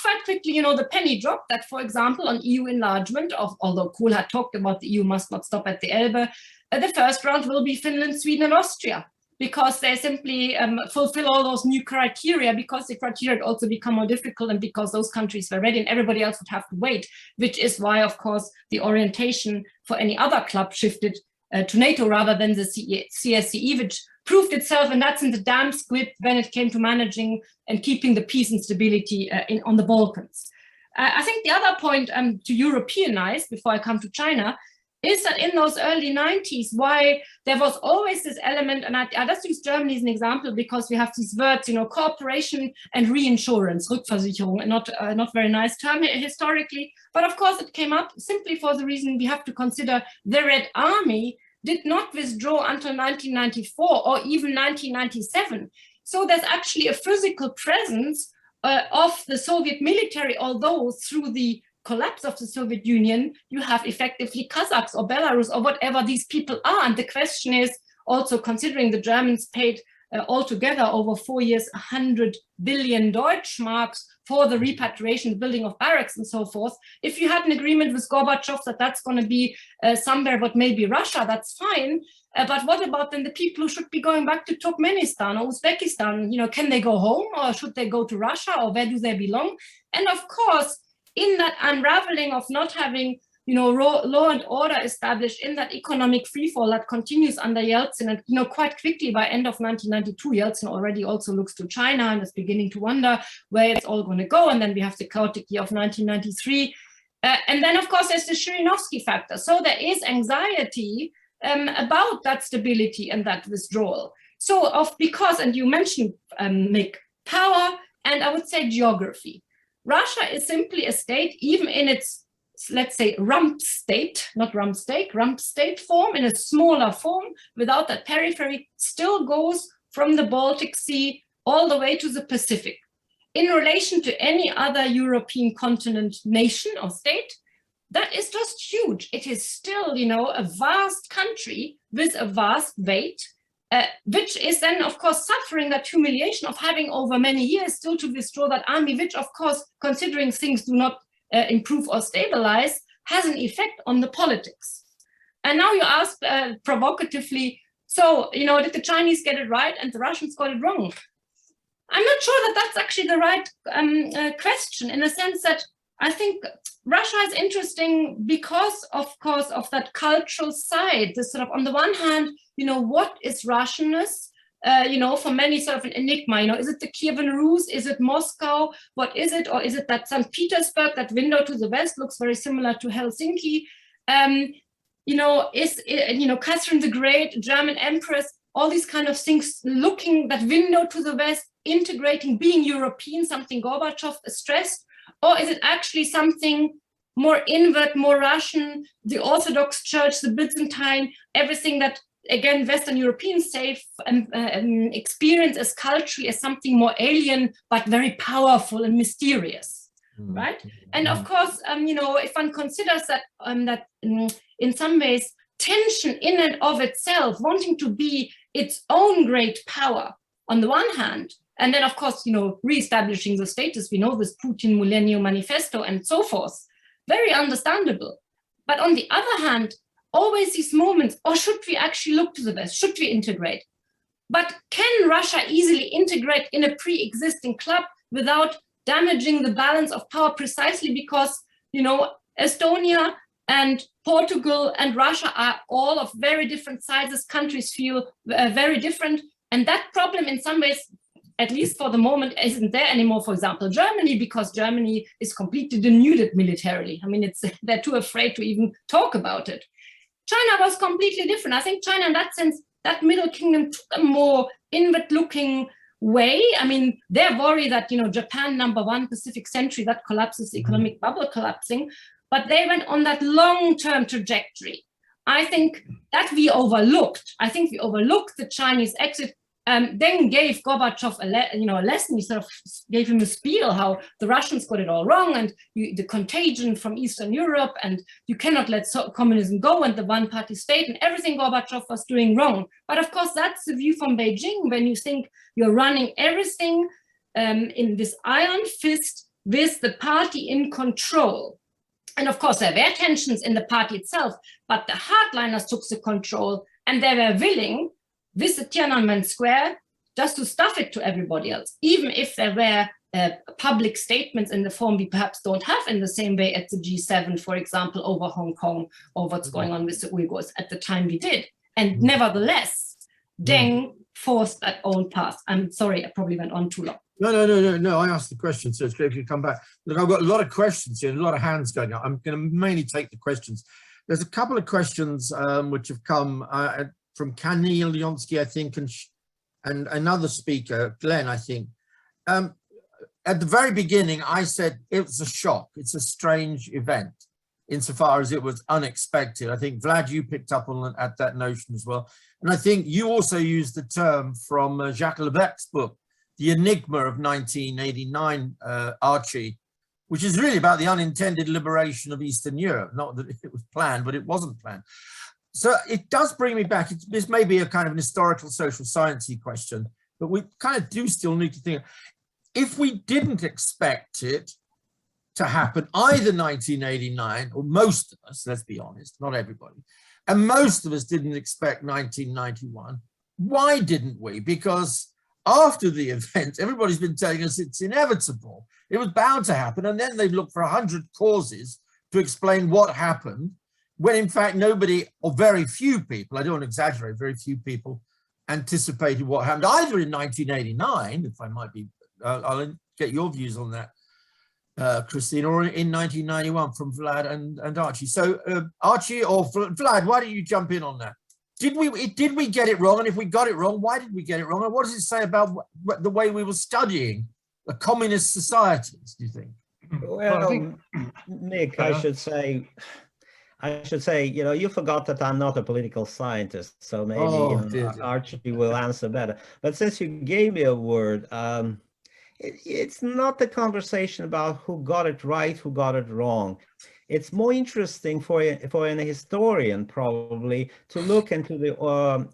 quite quickly, you know, the penny dropped that, for example, on EU enlargement, although Kohl had talked about the EU must not stop at the Elbe, the first round will be Finland, Sweden, and Austria, because they simply fulfill all those new criteria, because the criteria had also become more difficult and because those countries were ready and everybody else would have to wait, which is why, of course, the orientation for any other club shifted to NATO rather than the CSCE, which proved itself, and that's in the damn squib when it came to managing and keeping the peace and stability on the Balkans. I think the other point to Europeanize, before I come to China, is that in those early 90s, why there was always this element, and I just use Germany as an example because we have these words, you know, cooperation and reinsurance, Rückversicherung, not very nice term historically, but of course it came up simply for the reason we have to consider the Red Army did not withdraw until 1994 or even 1997. So there's actually a physical presence of the Soviet military, although through the collapse of the Soviet Union, you have effectively Kazakhs or Belarus or whatever these people are. And the question is also, considering the Germans paid altogether over 4 years 100 billion Deutschmarks for the repatriation, the building of barracks and so forth. If you had an agreement with Gorbachev that that's going to be somewhere but maybe Russia, that's fine. But what about then the people who should be going back to Turkmenistan or Uzbekistan? You know, can they go home or should they go to Russia, or where do they belong? And of course, in that unraveling of not having, you know, law and order established, in that economic freefall that continues under Yeltsin, and, you know, quite quickly by end of 1992, Yeltsin already also looks to China and is beginning to wonder where it's all going to go. And then we have the chaotic year of 1993. And then, of course, there's the Zhirinovsky factor. So there is anxiety about that stability and that withdrawal. So because, and you mentioned, Mick, power and I would say geography. Russia is simply a state, even in its, let's say, rump state, not rump state form, in a smaller form, without that periphery, still goes from the Baltic Sea all the way to the Pacific. In relation to any other European continent, nation or state, that is just huge. It is still, you know, a vast country with a vast weight, which is then, of course, suffering that humiliation of having over many years still to withdraw that army, which, of course, considering things do not improve or stabilize, has an effect on the politics. And now you ask provocatively, so, you know, did the Chinese get it right and the Russians got it wrong? I'm not sure that that's actually the right question, in the sense that I think Russia is interesting because, of course, of that cultural side. This sort of, on the one hand, what is Russianness? For many sort of an enigma, is it the Kievan Rus? Is it Moscow? What is it? Or is it that St. Petersburg, that window to the west looks very similar to Helsinki? Is Catherine the Great, German Empress, all these kind of things, looking that window to the west, integrating, being European, something Gorbachev stressed? Or is it actually something more inward, more Russian, the Orthodox Church, the Byzantine, everything that, again, Western Europeans say experience as culturally as something more alien, but very powerful and mysterious, right? And of course, if one considers that, in some ways, tension in and of itself, wanting to be its own great power on the one hand, and then, of course, re-establishing the status, we know this Putin Millennium Manifesto and so forth, very understandable. But on the other hand, always these moments, or should we actually look to the West? Should we integrate? But can Russia easily integrate in a pre-existing club without damaging the balance of power, precisely because, Estonia and Portugal and Russia are all of very different sizes. Countries feel very different. And that problem in some ways, at least for the moment, isn't there anymore. For example, Germany, because Germany is completely denuded militarily. I mean, they're too afraid to even talk about it. China was completely different. I think China, in that sense, that Middle Kingdom took a more inward-looking way. I mean, they're worried that, Japan, number one, Pacific century, that collapses, the economic bubble collapsing. But they went on that long-term trajectory. I think that we overlooked. I think we overlooked the Chinese exit. Then gave Gorbachev a lesson. He sort of gave him a spiel how the Russians got it all wrong, and the contagion from Eastern Europe, and you cannot let communism go, and the one-party state, and everything Gorbachev was doing wrong. But of course, that's the view from Beijing, when you think you're running everything in this iron fist with the party in control. And of course, there were tensions in the party itself, but the hardliners took the control, and they were willing, with the Tiananmen Square, just to stuff it to everybody else, even if there were public statements in the form we perhaps don't have in the same way at the G7, for example, over Hong Kong or what's going on with the Uyghurs at the time we did. And nevertheless, Deng forced that own path. I'm sorry, I probably went on too long. No, I asked the question, so it's great if you come back. Look, I've got a lot of questions here, a lot of hands going up. I'm going to mainly take the questions. There's a couple of questions which have come from Kanil Yonsky, I think, and another speaker, Glenn, I think. At the very beginning, I said it was a shock. It's a strange event, insofar as it was unexpected. I think, Vlad, you picked up on at that notion as well. And I think you also used the term from Jacques Lebec's book, The Enigma of 1989, Archie, which is really about the unintended liberation of Eastern Europe. Not that it was planned, but it wasn't planned. So it does bring me back. This may be a kind of an historical social sciencey question, but we kind of do still need to think, if we didn't expect it to happen, either 1989, or most of us, let's be honest, not everybody, and most of us didn't expect 1991, why didn't we? Because after the event, everybody's been telling us it's inevitable. It was bound to happen. And then they've looked for 100 causes to explain what happened, when in fact nobody, or very few people, I don't want to exaggerate, very few people anticipated what happened, either in 1989, if I might be, I'll get your views on that, Kristina, or in 1991 from Vlad and Archie. So Archie or Vlad, why don't you jump in on that? Did we get it wrong? And if we got it wrong, why did we get it wrong? And what does it say about the way we were studying the communist societies, do you think? Well, I think, Nick, I should say, you forgot that I'm not a political scientist, so maybe Archie will answer better. But since you gave me a word, it's not the conversation about who got it right, who got it wrong. It's more interesting for an historian probably to look into the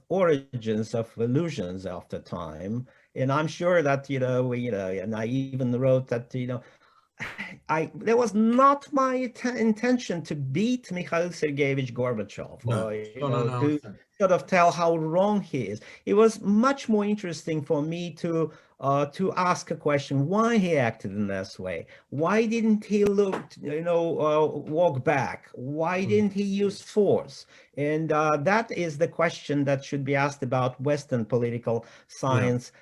origins of illusions of the time. And I'm sure that, and I even wrote that, there was not my intention to beat Mikhail Sergeyevich Gorbachev, No. or No. to sort of tell how wrong he is. It was much more interesting for me to ask a question: why he acted in this way? Why didn't he walk back? Why didn't he use force? And that is the question that should be asked about Western political science. Yeah.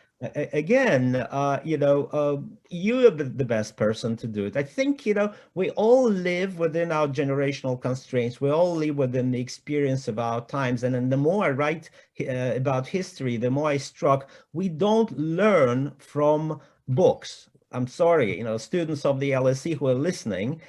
Again, you are the best person to do it. I think, we all live within our generational constraints. We all live within the experience of our times. And then the more I write about history, the more I struck, we don't learn from books. I'm sorry, students of the LSE who are listening,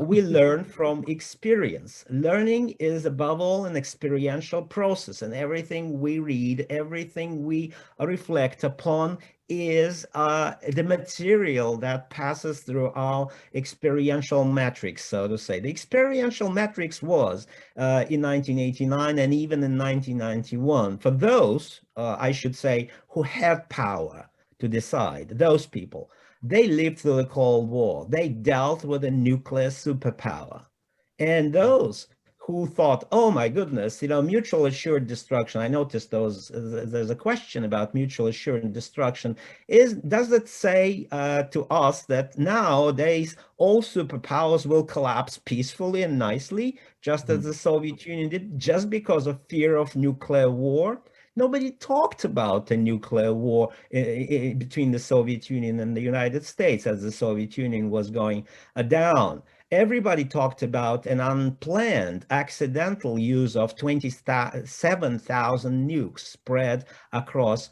we learn from experience. Learning is above all an experiential process, and everything we read, everything we reflect upon is the material that passes through our experiential matrix, so to say. The experiential matrix was in 1989 and even in 1991, for those, I should say, who have power to decide, those people. They lived through the Cold War. They dealt with a nuclear superpower. And those who thought, oh my goodness, mutual assured destruction. I noticed there's a question about mutual assured destruction. Does it say to us that nowadays all superpowers will collapse peacefully and nicely, just as the Soviet Union did, just because of fear of nuclear war? Nobody talked about a nuclear war between the Soviet Union and the United States as the Soviet Union was going down. Everybody talked about an unplanned, accidental use of 27,000 nukes spread across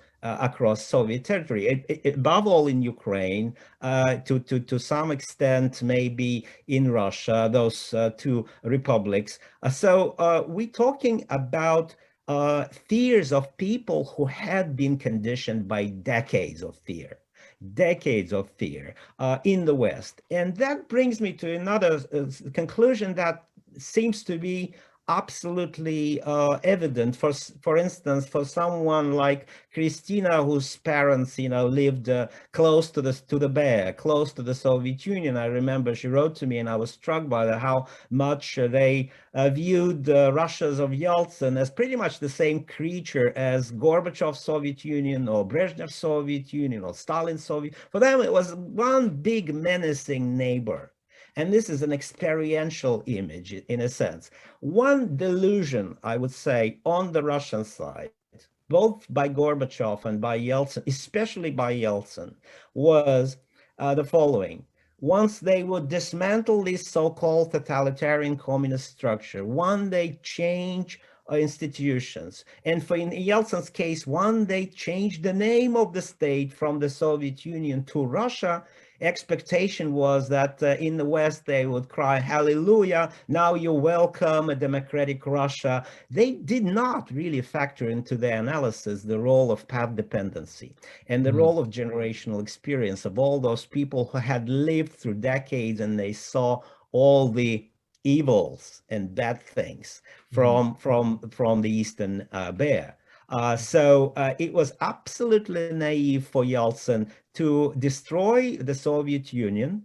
Soviet territory, above all in Ukraine, to some extent maybe in Russia, those two republics. So we're talking about fears of people who had been conditioned by decades of fear in the West. And that brings me to another conclusion that seems to be absolutely evident. For instance, for someone like Kristina, whose parents, lived close to the Bear, close to the Soviet Union. I remember she wrote to me, and I was struck by how much they viewed Russia's of Yeltsin as pretty much the same creature as Gorbachev's Soviet Union or Brezhnev's Soviet Union or Stalin's Soviet. For them, it was one big menacing neighbor. And this is an experiential image in a sense. One delusion, I would say, on the Russian side, both by Gorbachev and by Yeltsin, especially by Yeltsin, was the following. Once they would dismantle this so-called totalitarian communist structure, one they change institutions. And in Yeltsin's case, one they changed the name of the state from the Soviet Union to Russia. Expectation was that in the West, they would cry, hallelujah, now you're welcome, a democratic Russia. They did not really factor into their analysis the role of path dependency and the role of generational experience of all those people who had lived through decades, and they saw all the evils and bad things from the Eastern Bear. So it was absolutely naive for Yeltsin to destroy the Soviet Union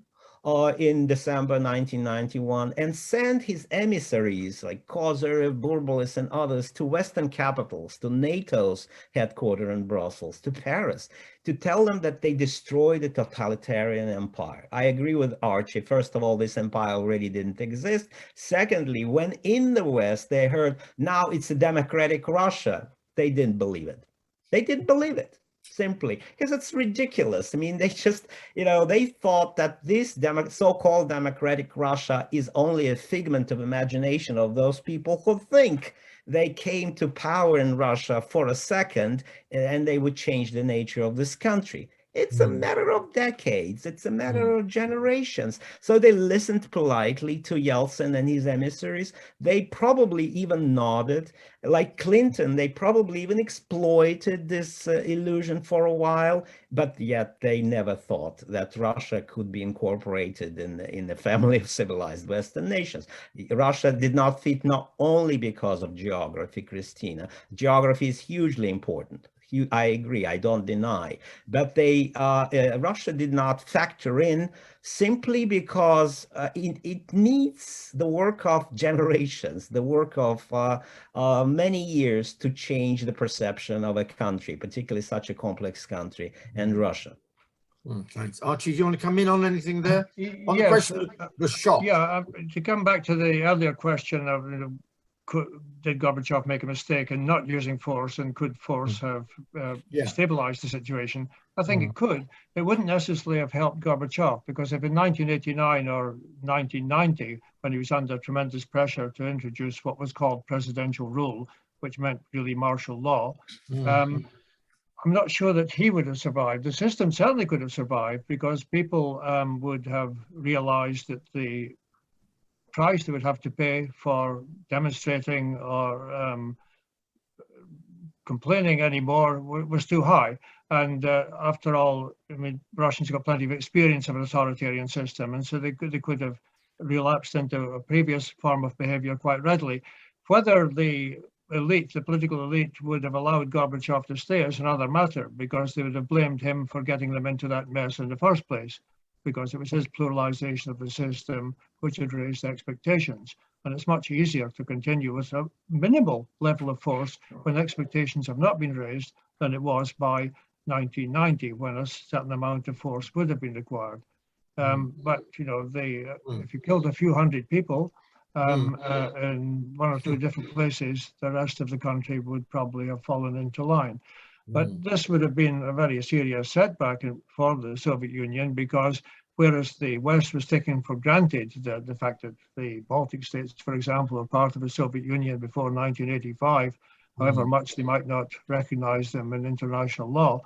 in December 1991 and send his emissaries like Kozyrev, Bourboulous, and others to Western capitals, to NATO's headquarters in Brussels, to Paris, to tell them that they destroyed the totalitarian empire. I agree with Archie. First of all, this empire already didn't exist. Secondly, when in the West they heard, now it's a democratic Russia, they didn't believe it. They didn't believe it, simply because it's ridiculous. I mean, they just, they thought that this so-called democratic Russia is only a figment of imagination of those people who think they came to power in Russia for a second and they would change the nature of this country. It's a matter of decades. It's a matter of generations. So they listened politely to Yeltsin and his emissaries. They probably even nodded. Like Clinton, they probably even exploited this illusion for a while, but yet they never thought that Russia could be incorporated in the family of civilized Western nations. Russia did not fit not only because of geography, Kristina. Geography is hugely important. I agree, I don't deny, but Russia did not factor in simply because it needs the work of generations, the work of many years to change the perception of a country, particularly such a complex country, and Russia. Thanks. Archie, do you want to come in on anything there? On the Yes, question of the shock. Yeah, to come back to the earlier question of, did Gorbachev make a mistake in not using force, and could force have stabilized the situation? I think it could. It wouldn't necessarily have helped Gorbachev, because if in 1989 or 1990, when he was under tremendous pressure to introduce what was called presidential rule, which meant really martial law, I'm not sure that he would have survived. The system certainly could have survived, because people would have realized that the price they would have to pay for demonstrating or complaining anymore was too high. And after all, I mean, Russians have got plenty of experience of an authoritarian system, and so they could have relapsed into a previous form of behavior quite readily. Whether the elite, the political elite, would have allowed Gorbachev to stay is another matter, because they would have blamed him for getting them into that mess in the first place, because it was his pluralization of the system which had raised expectations. And it's much easier to continue with a minimal level of force when expectations have not been raised than it was by 1990, when a certain amount of force would have been required. But if you killed a few hundred people in one or two different places, the rest of the country would probably have fallen into line. But this would have been a very serious setback for the Soviet Union, because whereas the West was taking for granted the fact that the Baltic states, for example, were part of the Soviet Union before 1985, however much they might not recognize them in international law,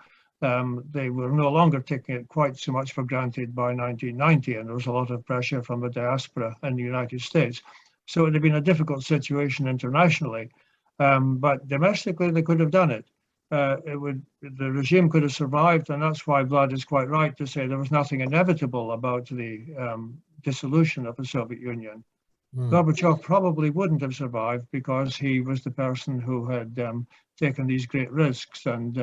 they were no longer taking it quite so much for granted by 1990, and there was a lot of pressure from the diaspora in the United States. So it would have been a difficult situation internationally, but domestically they could have done it. The regime could have survived, and that's why Vlad is quite right to say there was nothing inevitable about the dissolution of the Soviet Union. Gorbachev probably wouldn't have survived, because he was the person who had taken these great risks and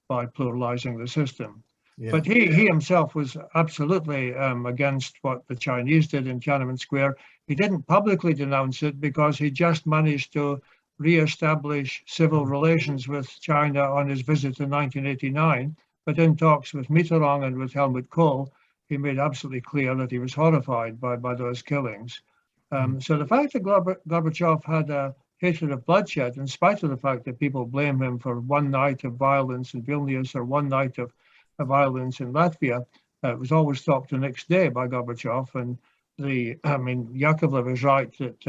by pluralizing the system. But he himself was absolutely against what the Chinese did in Tiananmen Square. He didn't publicly denounce it, because he just managed to re-establish civil relations with China on his visit in 1989. But in talks with Mitterrand and with Helmut Kohl, he made absolutely clear that he was horrified by those killings. So the fact that Gorbachev had a hatred of bloodshed, in spite of the fact that people blame him for one night of violence in Vilnius or one night of violence in Latvia, was always stopped the next day by Gorbachev. And Yakovlev is right that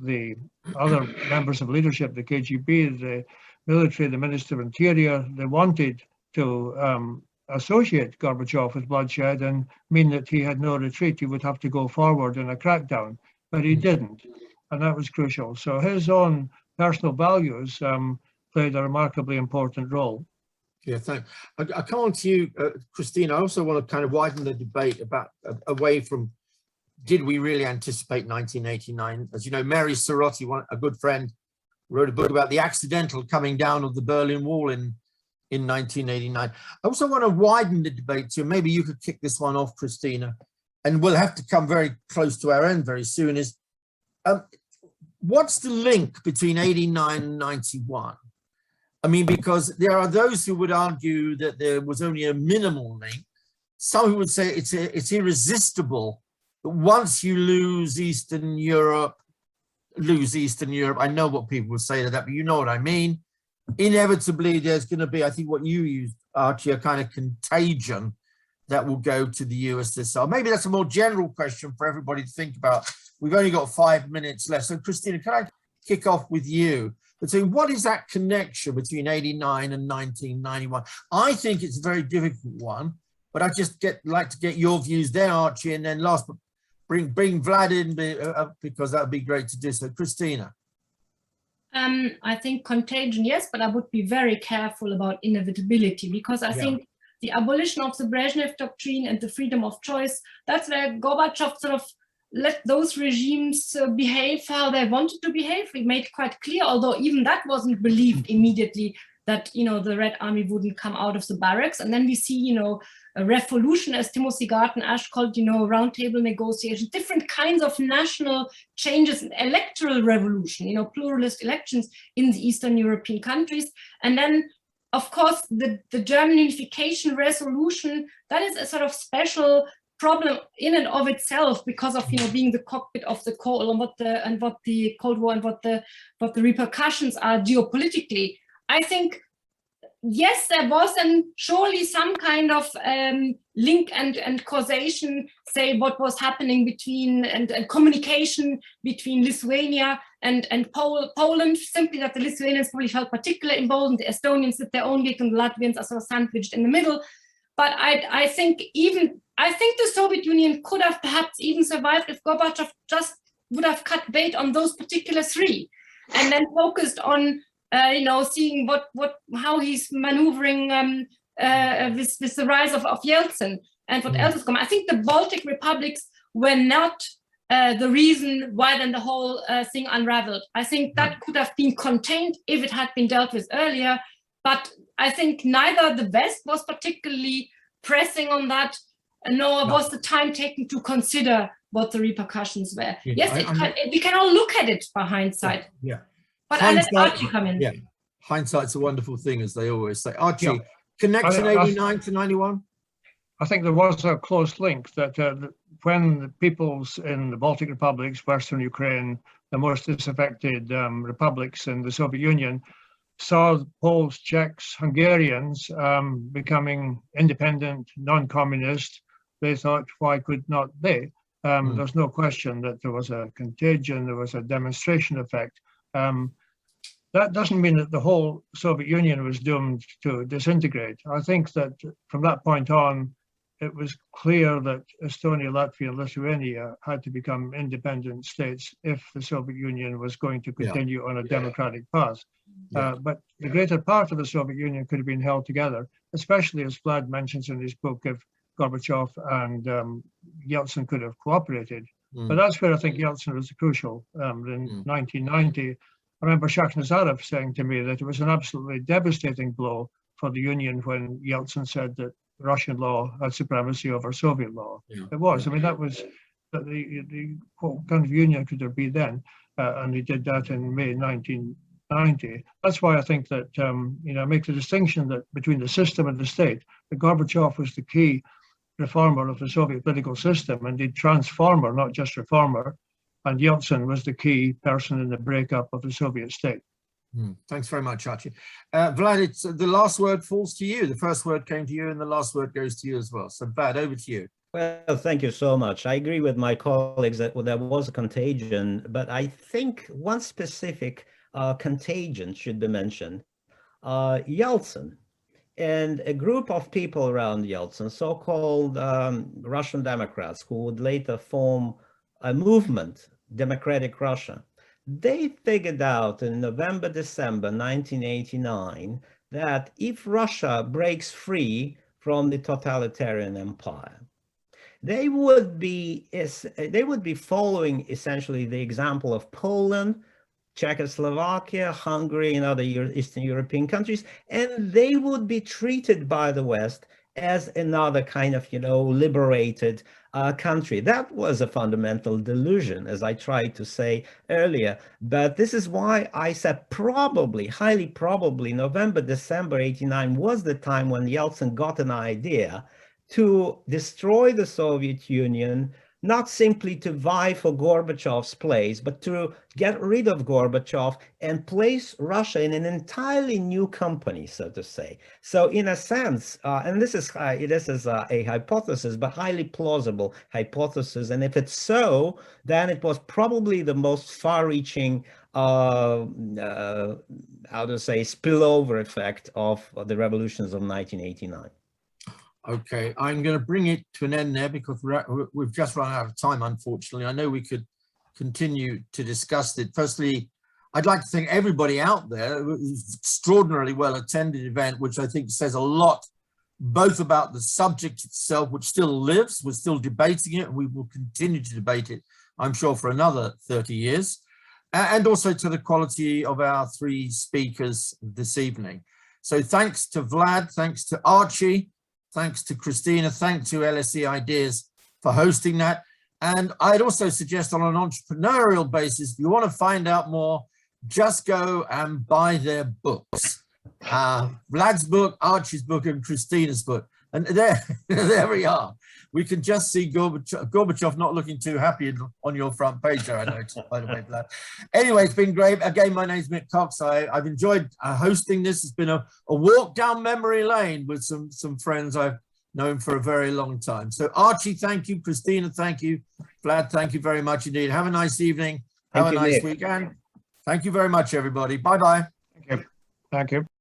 the other members of leadership, the KGB, the military, the Minister of Interior, they wanted to associate Gorbachev with bloodshed and mean that he had no retreat. He would have to go forward in a crackdown, but he didn't. And that was crucial. So his own personal values played a remarkably important role. Yeah, thanks. I come on to you, Kristina. I also want to kind of widen the debate about away from, did we really anticipate 1989? As you know, Mary Sorotti, a good friend, wrote a book about the accidental coming down of the Berlin Wall in 1989. I also want to widen the debate to, maybe you could kick this one off, Kristina, and we'll have to come very close to our end very soon, is what's the link between 89 and 91? I mean, because there are those who would argue that there was only a minimal link. Some who would say it's irresistible. But once you lose Eastern Europe, I know what people will say to that, but you know what I mean. Inevitably, there's going to be, I think what you used, Archie, a kind of contagion that will go to the USSR. Maybe that's a more general question for everybody to think about. We've only got 5 minutes left. So, Kristina, can I kick off with you? But so what is that connection between 89 and 1991? I think it's a very difficult one, but I just like to get your views there, Archie, and then last, but bring Vlad in because that would be great to do. So, Kristina. I think contagion, yes, but I would be very careful about inevitability, because I think the abolition of the Brezhnev doctrine and the freedom of choice, that's where Gorbachev sort of let those regimes behave how they wanted to behave. We made quite clear, although even that wasn't believed immediately, that, you know, the Red Army wouldn't come out of the barracks. And then we see, you know, a revolution, as Timothy Garton Ash called, you know, roundtable negotiations, different kinds of national changes, electoral revolution, you know, pluralist elections in the Eastern European countries. And then, of course, the German unification resolution, that is a sort of special problem in and of itself, because of, you know, being the cockpit of the Cold and what the Cold War and what the repercussions are geopolitically. I think, yes, there was surely some kind of link and causation, say what was happening between and communication between Lithuania and Poland, simply that the Lithuanians probably felt particularly emboldened, the Estonians did their own gig, and the Latvians are sort of sandwiched in the middle. But I think the Soviet Union could have perhaps even survived if Gorbachev just would have cut bait on those particular three, and then focused on you know, seeing how he's maneuvering with the rise of Yeltsin and what else is coming. I think the Baltic republics were not the reason why then the whole thing unraveled. I think that could have been contained if it had been dealt with earlier. But I think neither the West was particularly pressing on that, nor was the time taken to consider what the repercussions were. Yes, we can all look at it by hindsight. Yeah. But I'll let Archie come in. Yeah, hindsight's a wonderful thing, as they always say. Archie, connection 89 to 91? I think there was a close link that when the peoples in the Baltic republics, Western Ukraine, the most disaffected republics in the Soviet Union, saw Poles, Czechs, Hungarians becoming independent, non-communist, they thought, why could not they? There's no question that there was a contagion, there was a demonstration effect. That doesn't mean that the whole Soviet Union was doomed to disintegrate. I think that from that point on, it was clear that Estonia, Latvia, and Lithuania had to become independent states if the Soviet Union was going to continue on a democratic path. But the greater part of the Soviet Union could have been held together, especially as Vlad mentions in his book, if Gorbachev and Yeltsin could have cooperated. But that's where I think Yeltsin was crucial. In 1990, I remember Shakhnazarov saying to me that it was an absolutely devastating blow for the Union when Yeltsin said that Russian law had supremacy over Soviet law. It was. I mean, that was the what kind of union could there be then? And he did that in May 1990. That's why I think that you know, make the distinction that between the system and the state. That Gorbachev was the key reformer of the Soviet political system, and the transformer, not just reformer. And Yeltsin was the key person in the breakup of the Soviet state. Thanks very much, Archie. Vlad, the last word falls to you. The first word came to you and the last word goes to you as well. So Vlad, over to you. Well, thank you so much. I agree with my colleagues that there was a contagion, but I think one specific contagion should be mentioned. Yeltsin and a group of people around Yeltsin, so-called Russian Democrats, who would later form a movement, Democratic Russia. They figured out in November, December 1989 that if Russia breaks free from the totalitarian empire, they would be following essentially the example of Poland, Czechoslovakia, Hungary, and other Eastern European countries, and they would be treated by the West as another kind of, you know, liberated country. That was a fundamental delusion, as I tried to say earlier. But this is why I said probably, highly probably, November, December 89 was the time when Yeltsin got an idea to destroy the Soviet Union, not simply to vie for Gorbachev's place, but to get rid of Gorbachev and place Russia in an entirely new company, so to say. So in a sense, and this is a hypothesis, but highly plausible hypothesis. And if it's so, then it was probably the most far-reaching, how to say, spillover effect of the revolutions of 1989. Okay, I'm going to bring it to an end there because we've just run out of time, unfortunately. I know we could continue to discuss it. Firstly, I'd like to thank everybody out there. It was an extraordinarily well-attended event, which I think says a lot, both about the subject itself, which still lives, we're still debating it, and we will continue to debate it, I'm sure, for another 30 years, and also to the quality of our three speakers this evening. So thanks to Vlad, thanks to Archie, thanks to Kristina, thanks to LSE Ideas for hosting that. And I'd also suggest on an entrepreneurial basis, if you want to find out more, just go and buy their books. Vlad's book, Archie's book, and Kristina's book. And there we are. We can just see Gorbachev not looking too happy on your front page there, I noticed, by the way, Vlad. Anyway, it's been great. Again, my name's Mick Cox. I've enjoyed hosting this. It's been a walk down memory lane with some friends I've known for a very long time. So Archie, thank you. Kristina, thank you. Vlad, thank you very much indeed. Have a nice evening. Have a nice weekend. Thank you very much, everybody. Bye-bye. Thank you. Thank you.